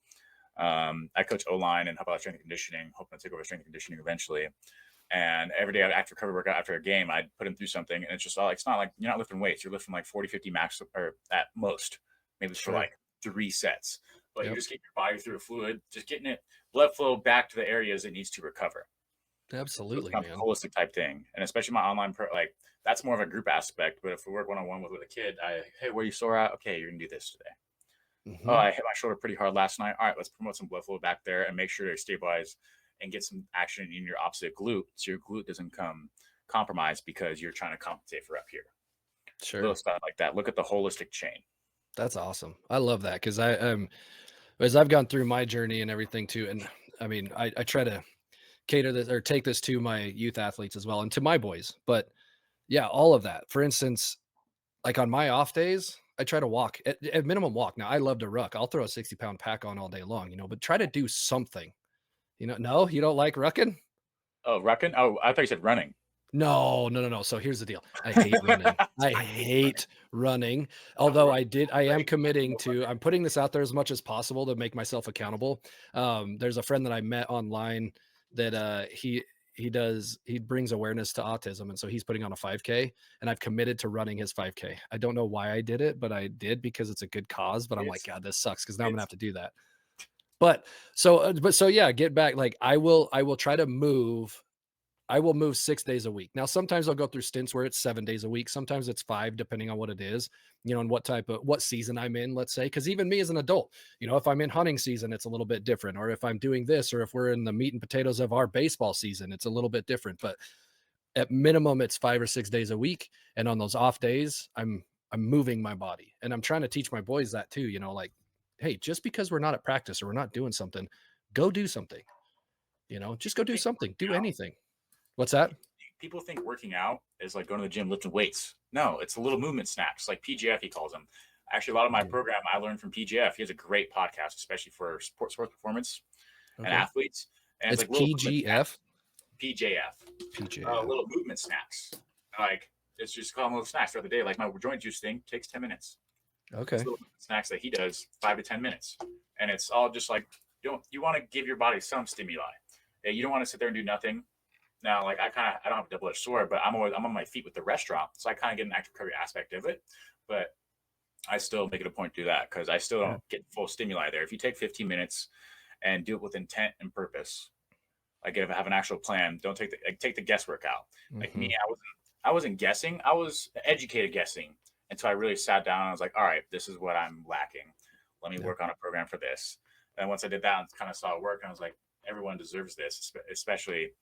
I coach O-line and help out strength and conditioning, hoping to take over strength and conditioning eventually. And every day after recovery workout, after a game, I'd put them through something. And it's just all, it's not like you're not lifting weights. You're lifting like 40, 50 max or at most, maybe for Sure. like 3 sets. But Yep. you're just getting your body through a fluid, just getting it blood flow back to the areas it needs to recover. So it's Absolutely, kind of a man. holistic type thing. And especially my online pro, like that's more of a group aspect. But if we work one-on-one with a kid, hey, where you sore at? Okay, you're gonna do this today. Oh, Hmm. I hit my shoulder pretty hard last night. All right, let's promote some blood flow back there and make sure to stabilize and get some action in your opposite glute so your glute doesn't come compromised because you're trying to compensate for up here. Sure. Little stuff like that. Look at the holistic chain. That's awesome. I love that because as I've gone through my journey and everything too, and I mean, I try to cater this or take this to my youth athletes as well and to my boys. But yeah, all of that. For instance, like on my off days, I try to walk at minimum walk. Now I love to ruck. I'll throw a 60-pound pack on all day long, but try to do something. No, you don't like rucking? Oh, rucking? Oh, I thought you said running. No, no, no, no. So here's the deal. I hate running. I I hate running. hate running. I'm Although running I am legs. committing to, I'm putting this out there as much as possible to make myself accountable. There's a friend that I met online that he brings awareness to autism. And so he's putting on a 5K and I've committed to running his 5K. I don't know why I did it, but I did because it's a good cause. But I'm like, It's God, this sucks because now I'm gonna it's have to do that. But so yeah, get back. Like I will try to move I will move 6 days a week. Now, sometimes I'll go through stints where it's 7 days a week. Sometimes it's 5, depending on what it is, and what season I'm in, let's say. Because even me as an adult, if I'm in hunting season, it's a little bit different. Or if I'm doing this, or if we're in the meat and potatoes of our baseball season, it's a little bit different. But at minimum, it's 5 or 6 days a week. And on those off days, I'm moving my body. And I'm trying to teach my boys that too, like, hey, just because we're not at practice or we're not doing something, go do something. Just go do think something, working do out. anything. What's that? People think working out is like going to the gym lifting weights. No, it's a little movement snacks, like PGF he calls them. Actually, a lot of my Mhm. program I learned from PGF. He has a great podcast, especially for sports performance and Okay. athletes. And it's It's like little movement PGF? snacks. PJF, PJF. little movement snacks. Like it's just call them little snacks throughout the day. Like my joint juice thing takes 10 minutes. It's Okay. little snacks that he does 5 to 10 minutes, and it's all just like you want to give your body some stimuli. You don't want to sit there and do nothing. Now, like I don't have a double edged sword, but I'm on my feet with the restaurant, so I kind of get an active recovery aspect of it. But I still make it a point to do that because I still Yeah. don't get full stimuli there. If you take 15 minutes and do it with intent and purpose, like if I have an actual plan, don't take the guesswork out. Like me, Mhm. I wasn't guessing. I was educated guessing until I really sat down and I was like, all right, this is what I'm lacking. Let me Yeah. work on a program for this. And once I did that and kind of saw it work, and I was like, everyone deserves this, especially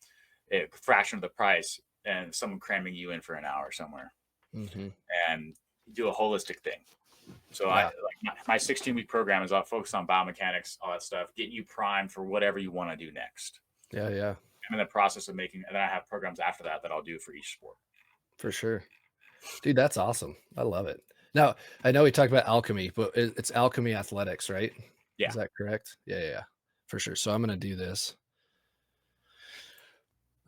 a fraction of the price and someone cramming you in for an hour somewhere Mhm. and do a holistic thing. So I Yeah. like my 16-week program is all focused on biomechanics, all that stuff, getting you primed for whatever you want to do next. Yeah, yeah. I'm in the process of making, and then I have programs after that I'll do for each sport. For sure. Dude, that's awesome. I love it. Now, I know we talked about Alchemy, but it's Alchemy Athletics, right? Yeah. Is that correct? Yeah, yeah, yeah. For sure. So I'm gonna do this.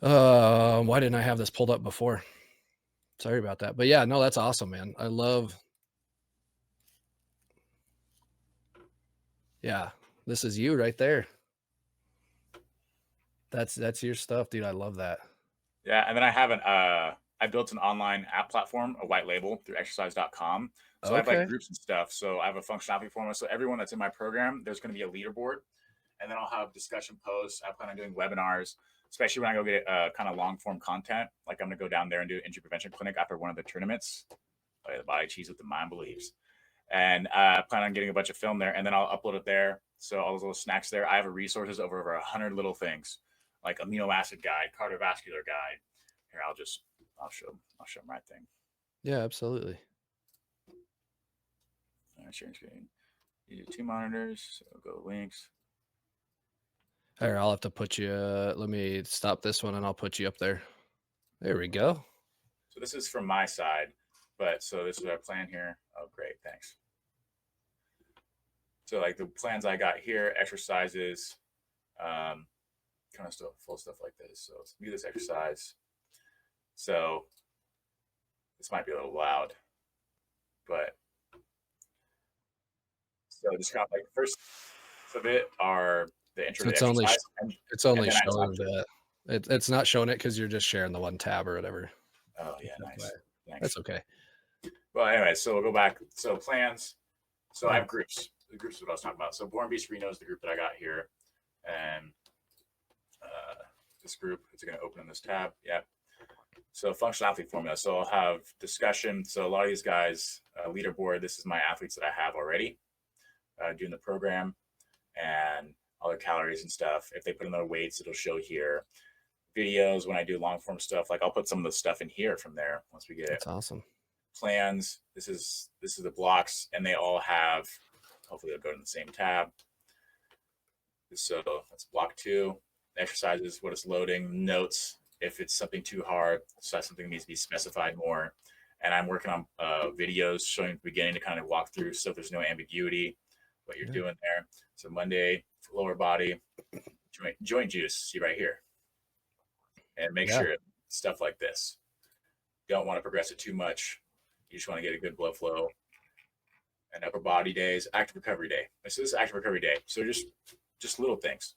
Why didn't I have this pulled up before? Sorry about that. But yeah, no, that's awesome, man. I love yeah, this is you right there. That's your stuff, dude. I love that. Yeah. And then I built an online app platform, a white label through exercise.com. So I have like Okay. groups and stuff. So I have a functionality formula. So everyone that's in my program, there's going to be a leaderboard, and then I'll have discussion posts. I plan on doing webinars, especially when I go get kind of long form content. Like I'm going to go down there and do an injury prevention clinic after one of the tournaments. The body cheese with the mind believes. And I plan on getting a bunch of film there, and then I'll upload it there. So all those little snacks there. I have resources over 100 little things, like amino acid guide, cardiovascular guide. Here, I'll show them right thing. Yeah, absolutely. Sharing screen. You do 2 monitors. So go links. Here, I'll have to put you. Let me stop this one, and I'll put you up there. There we go. So this is from my side, but so this is our plan here. Oh, great, thanks. So like the plans I got here, exercises, kind of stuff, full stuff like this. So let's view this exercise. So this might be a little loud, but so just got like first of it are the intro So to the exercise, it's and only then I showing talk to. the it's not showing it because you're just sharing the one tab or whatever. Oh yeah, FYI. nice. Thanks. That's okay. Well, anyway, so we'll go back. So plans. So I Yeah. have groups. The groups is what I was talking about. So Born Beast Reno is the group that I got here, and this group is going to open in this tab. Yeah. So functional athlete formula. So I'll have discussion. So a lot of these guys, leaderboard. This is my athletes that I have already doing the program, and all their calories and stuff. If they put in their weights, it'll show here. Videos when I do long form stuff, like I'll put some of the stuff in here from there once we get it. That's awesome. Plans. This is the blocks, and they all have. Hopefully, they'll go to the same tab. So that's block 2. Exercises, what it's loading, notes. If it's something too hard, so that's something that needs to be specified more. And I'm working on videos showing the beginning to kind of walk through so there's no ambiguity what you're doing there. So Monday, lower body, joint juice, see right here. And make sure stuff like this. Don't want to progress it too much. You just want to get a good blood flow. And upper body days, active recovery day. So this is active recovery day. So just little things.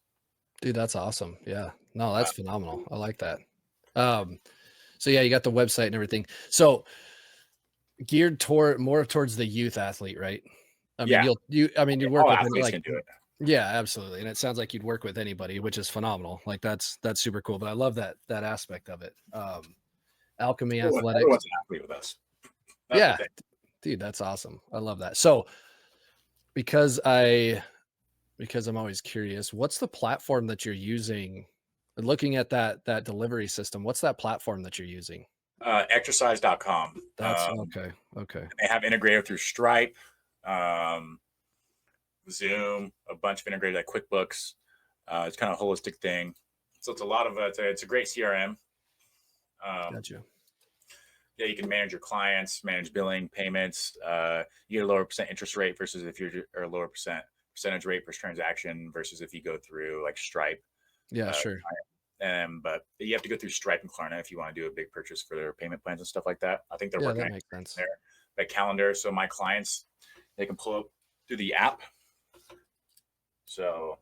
Dude, that's awesome. Yeah. No, that's phenomenal. I like that. So yeah, you got the website and everything. So geared more towards the youth athlete, right? I mean, you'd work all with athletes can do it. Yeah, absolutely. And it sounds like you'd work with anybody, which is phenomenal. Like that's super cool. But I love that aspect of it. Alchemy Athletics. Everyone's an athlete with us. Yeah, dude, that's awesome. I love that. So because I'm always curious, what's the platform that you're using? Looking at that delivery system, what's that platform that you're using? Exercise.com. That's okay. They have integrated through Stripe, Zoom, a bunch of integrated like QuickBooks. It's kind of a holistic thing. So it's a lot of it's a great CRM. Gotcha. Yeah, you can manage your clients, manage billing, payments. You get a lower percent interest rate versus if you're or a lower percentage rate per transaction versus if you go through like Stripe. Yeah, sure. But you have to go through Stripe and Klarna if you want to do a big purchase for their payment plans and stuff like that. I think they're working on there. By calendar, so my clients, they can pull up through the app. So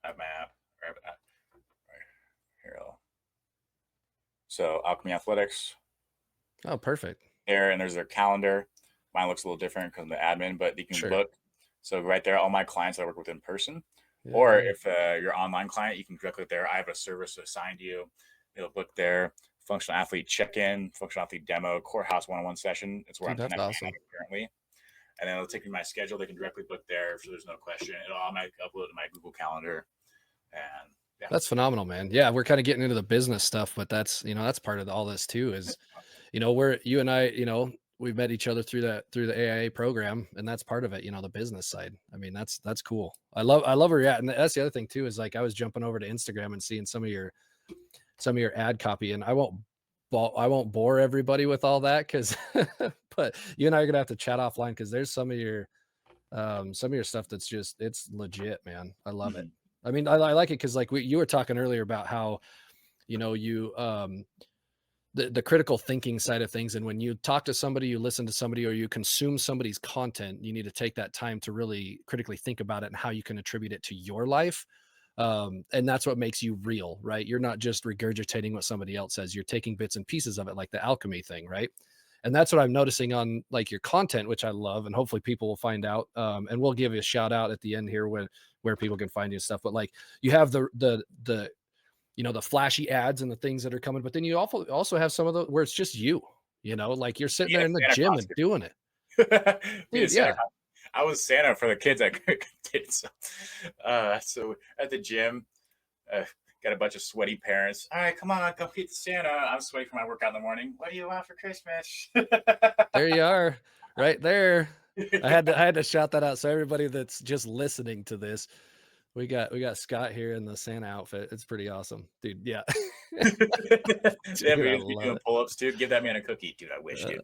I have my app. Right here. So Alchemy Athletics. Oh, perfect. There, and there's their calendar. Mine looks a little different because I'm the admin, but you can book. So right there, all my clients I work with in person. Yeah. Or if you're online client, you can directly there. I have a service assigned to you. It'll book there. Functional athlete check-in, functional athlete demo, courthouse one-on-one session. It's where I'm connecting currently. And then it'll take me my schedule. They can directly book there, so there's no question. It'll automatically upload to my Google Calendar. And yeah. That's phenomenal, man. Yeah, we're kind of getting into the business stuff, but that's that's part of all this too. Is you and I, we've met each other through the AIA program, and that's part of it. The business side. I mean, that's cool. I love where you're at, and that's the other thing too. Is like I was jumping over to Instagram and seeing some of your ad copy, and I won't bore everybody with all that because, but you and I are gonna have to chat offline because there's some of your stuff that's just it's legit, man. I love it. I mean, I like it because like you were talking earlier about how the critical thinking side of things. And when you talk to somebody, you listen to somebody, or you consume somebody's content, you need to take that time to really critically think about it and how you can attribute it to your life. And that's what makes you real, right? You're not just regurgitating what somebody else says. You're taking bits and pieces of it, like the alchemy thing, right? And that's what I'm noticing on like your content, which I love. And hopefully people will find out. And we'll give you a shout out at the end here where people can find you and stuff. But like you have the flashy ads and the things that are coming, but then you also have some of the where it's just like you're sitting there in the Santa gym costume. and doing it. Dude, yeah. I was Santa for the kids at kids. So at the gym, got a bunch of sweaty parents. All right, come on, go meet Santa. I'm sweaty for my workout in the morning. What do you want for Christmas? There you are, right there. I had to shout that out. So everybody that's just listening to this, we got Scott here in the Santa outfit. It's pretty awesome, dude. Yeah. Yeah, Dude, but I he was love doing it. pull-ups, dude. Give that man a cookie, dude. I wish, Uh, dude.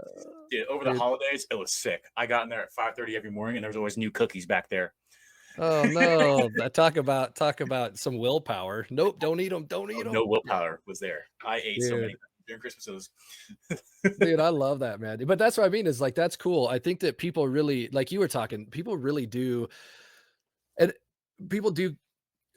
Dude, over the dude. holidays, it was sick. I got in there at 5:30 every morning, and there's always new cookies back there. Oh, no. Talk about some willpower. Nope, don't eat them. Don't Oh, eat no them. Yeah, willpower was there. I ate so many dude. cookies during Christmas. It was Dude, I love that, man. But that's what I mean is like that's cool. I think that people really like you were talking, people really do and people do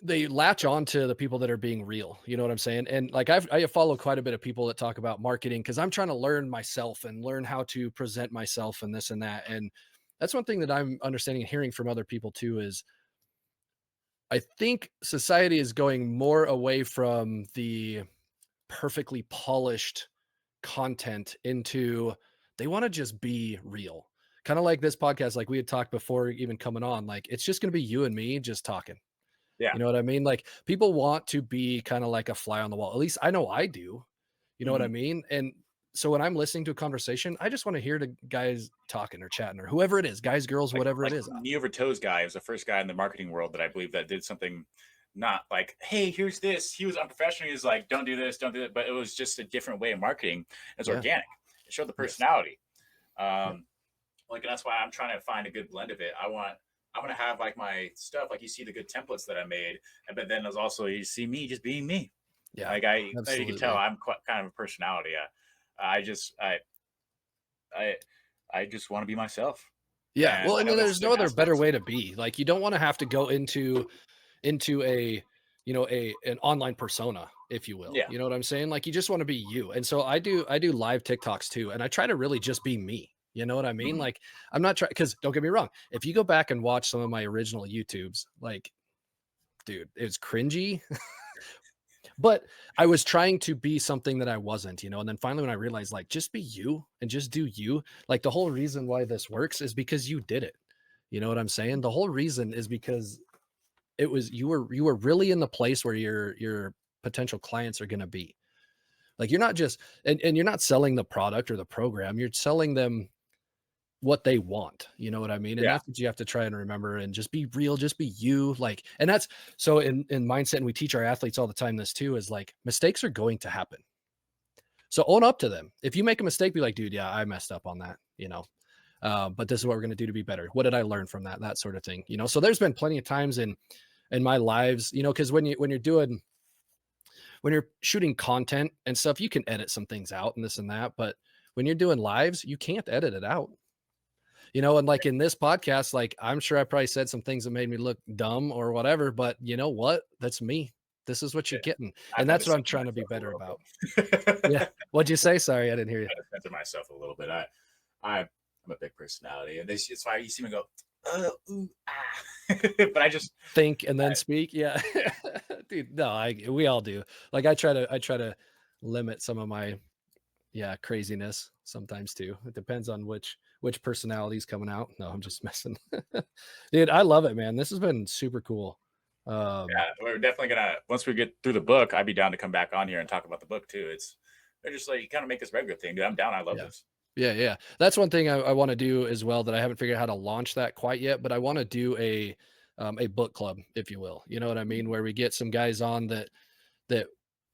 they latch on to the people that are being real. You know what I'm saying? And like I follow quite a bit of people that talk about marketing because I'm trying to learn myself and learn how to present myself and this and that. And that's one thing that I'm understanding and hearing from other people too is I think society is going more away from the perfectly polished content into they want to just be real. Kind of like this podcast, like we had talked before even coming on, like it's just going to be you and me just talking. yeah. You know what I mean? Like people want to be kind of like a fly on the wall. At least I know I do. You know what I Mhm. mean? And so when I'm listening to a conversation, I just want to hear the guys talking or chatting or whoever it is, guys, girls, whatever it Like is. Knee Over Toes guy was the first guy in the marketing world that I believe that did something not like, hey, here's this. He was unprofessional. He was like, don't do this, don't do that. But it was just a different way of marketing. It's Yeah. organic. It showed the Yes. personality. Yep. Like and that's why I'm trying to find a good blend of it. I want to have like my stuff, like you see the good templates that I made, but then there's also you see me just being me. Yeah. Like you can tell Absolutely. I'm quite kind of a personality. I just I I just want to be myself, Yeah. and Well, I and know then this there's is no a other massive better way to responsibility. be. Like you don't want to have to go into a a an online persona, if you will. Yeah. You know what I'm saying? Like you just want to be you. And so I do live TikToks too. And I try to really just be me. You know what I mean? Mhm. Like I'm not trying because don't get me wrong. If you go back and watch some of my original YouTubes, like, dude, it's cringy. But I was trying to be something that I wasn't, and then finally when I realized like just be you and just do you, like the whole reason why this works is because you did it. You know what I'm saying? The whole reason is because it was you were really in the place where your potential clients are going to be. Like you're not just and you're not selling the product or the program, you're selling them what they want. You know what I mean? And Yeah. that's what you have to try and remember and just be real, just be you. Like, and that's so in mindset, and we teach our athletes all the time this too, is like mistakes are going to happen. So own up to them. If you make a mistake, be like, dude, yeah, I messed up on that. But this is what we're going to do to be better. What did I learn from that? That sort of thing. So there's been plenty of times in my lives, because when you're shooting content and stuff, you can edit some things out and this and that. But when you're doing lives, you can't edit it out. And like in this podcast, like I'm sure I probably said some things that made me look dumb or whatever, but you know what? That's me. This is what Yeah. you're getting. I've And had that's to what I'm censor trying to be myself a better little about. bit. Yeah. What'd you say? Sorry, I didn't hear you. I had to censor myself a little bit. I'm a big personality, and it's why you see me go, ooh, ah. But Think and then I, speak. Yeah. yeah, Dude, no, we all do. Like I try to limit some of my craziness sometimes too. It depends on which personality's coming out. No, I'm just messing. Dude, I love it, man. This has been super cool. Um yeah. We're definitely gonna once we get through the book. I'd be down to come back on here and talk about the book too. They're just like you kind of make this regular thing, dude. I'm down. I love yeah. this. Yeah, yeah. That's one thing I want to do as well that I haven't figured out how to launch that quite yet, but I want to do a book club, if you will. You know what I mean? Where we get some guys on that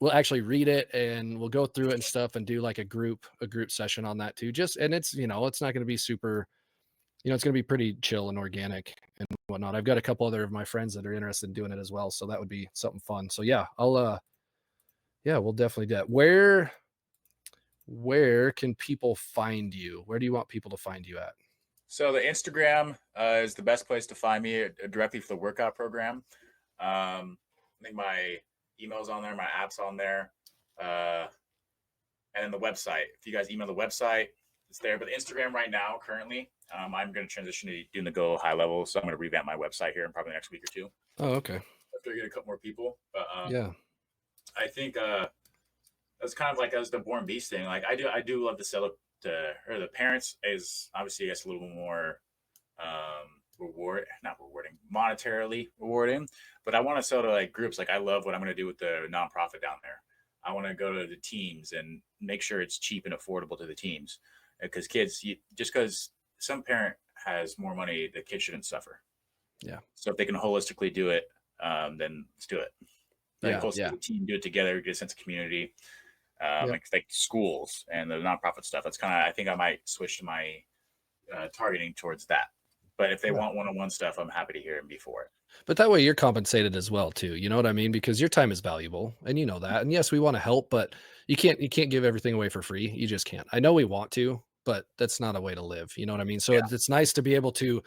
will actually read it and we'll go through it and stuff and do like a group session on that too. Just and it's not going to be super, it's going to be pretty chill and organic and whatnot. I've got a couple other of my friends that are interested in doing it as well, so that would be something fun. So yeah, we'll definitely do that. Where can people find you? Where do you want people to find you at? So the Instagram is the best place to find me directly for the workout program. I think my email's on there, my app's on there, uh, and then the website. If you guys email the website, it's there. But the Instagram right now, currently, I'm going to transition to doing the Go High Level, so I'm going to revamp my website here in probably the next week or two Oh, okay. after I get a couple more people. But Yeah. I think that's kind of like as the Born Beast thing. Like I do love to sell it to or the parents is obviously I guess a little more not rewarding, monetarily rewarding. But I want to sell to like groups. Like I love what I'm going to do with the nonprofit down there. I want to go to the teams and make sure it's cheap and affordable to the teams because just because some parent has more money, the kid shouldn't suffer. Yeah. So if they can holistically do it, then let's do it. like Yeah. close to Yeah. the team, do it together, get a sense of community. Yep. Like schools and the nonprofit stuff. That's kind of, I think I might switch to my targeting towards that. But if they Yeah. want one-on-one stuff, I'm happy to hear and be for it. But that way you're compensated as well too. You know what I mean? Because your time is valuable and you know that. And yes, we want to help, but you can't give everything away for free. You just can't. I know we want to, but that's not a way to live. You know what I mean? So Yeah, it's nice to be able to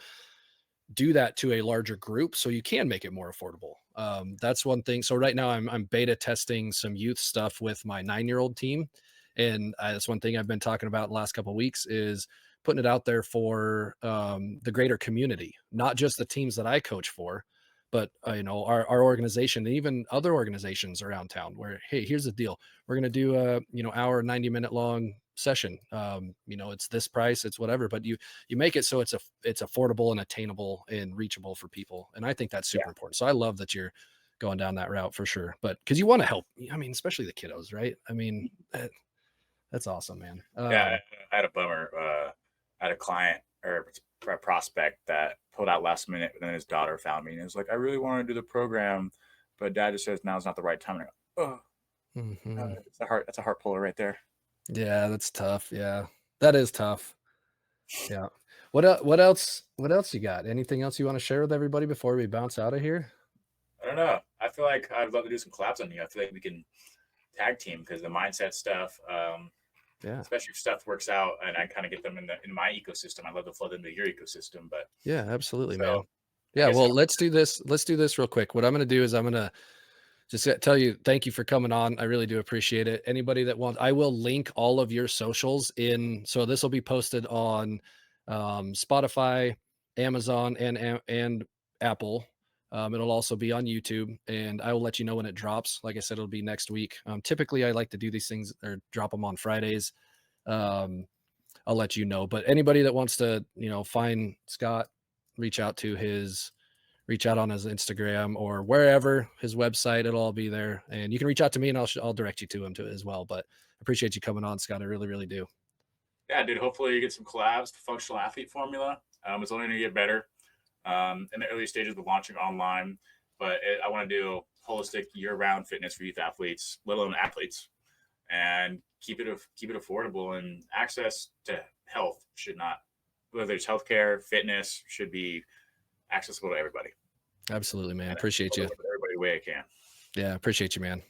do that to a larger group so you can make it more affordable. That's one thing. So right now I'm beta testing some youth stuff with my 9-year-old team. And that's one thing I've been talking about in the last couple of weeks is putting it out there for the greater community, not just the teams that I coach for, but our organization and even other organizations around town where, hey, here's the deal. We're going to do a, hour, 90-minute long session. It's this price, it's whatever, but you make it so it's affordable and attainable and reachable for people. And I think that's yeah, super important. So I love that you're going down that route for sure. But because you want to help, I mean, especially the kiddos, right? I mean, that's awesome, man. yeah. I had a bummer. I had a client or a prospect that pulled out last minute, and then his daughter found me and was like, "I really want to do the program, but Dad just says now's not the right time." And I go, "Oh, Mhm. it's a heart. That's a heart puller right there." Yeah, that's tough. Yeah, that is tough. Yeah. What else you got? Anything else you want to share with everybody before we bounce out of here? I don't know. I feel like I'd love to do some collabs on you. I feel like we can tag team because the mindset stuff, Yeah. especially if stuff works out, and I kind of get them in my ecosystem. I'd love to flood into your ecosystem, but Yeah, absolutely, so man. I Yeah, guess well, let's do this. Let's do this real quick. What I'm going to do is I'm going to just tell you thank you for coming on. I really do appreciate it. Anybody that wants, I will link all of your socials in. So this will be posted on Spotify, Amazon, and Apple. It'll also be on YouTube, and I will let you know when it drops. Like I said, it'll be next week. Typically, I like to do these things or drop them on Fridays. Um, I'll let you know. But anybody that wants to, find Scott, reach out to his reach out on his Instagram or wherever his website. It'll all be there, and you can reach out to me, and I'll direct you to him to as well. But I appreciate you coming on, Scott. I really, really do. yeah, dude. Hopefully, you get some collabs. The functional athlete formula. It's only going to get better in the early stages of launching online, but I want to do holistic year-round fitness for youth athletes, let alone athletes, and keep it affordable. And access to health should not, whether it's healthcare, fitness, should be accessible to everybody. Absolutely, man. And Appreciate you. everybody the way I can. Yeah, appreciate you, man.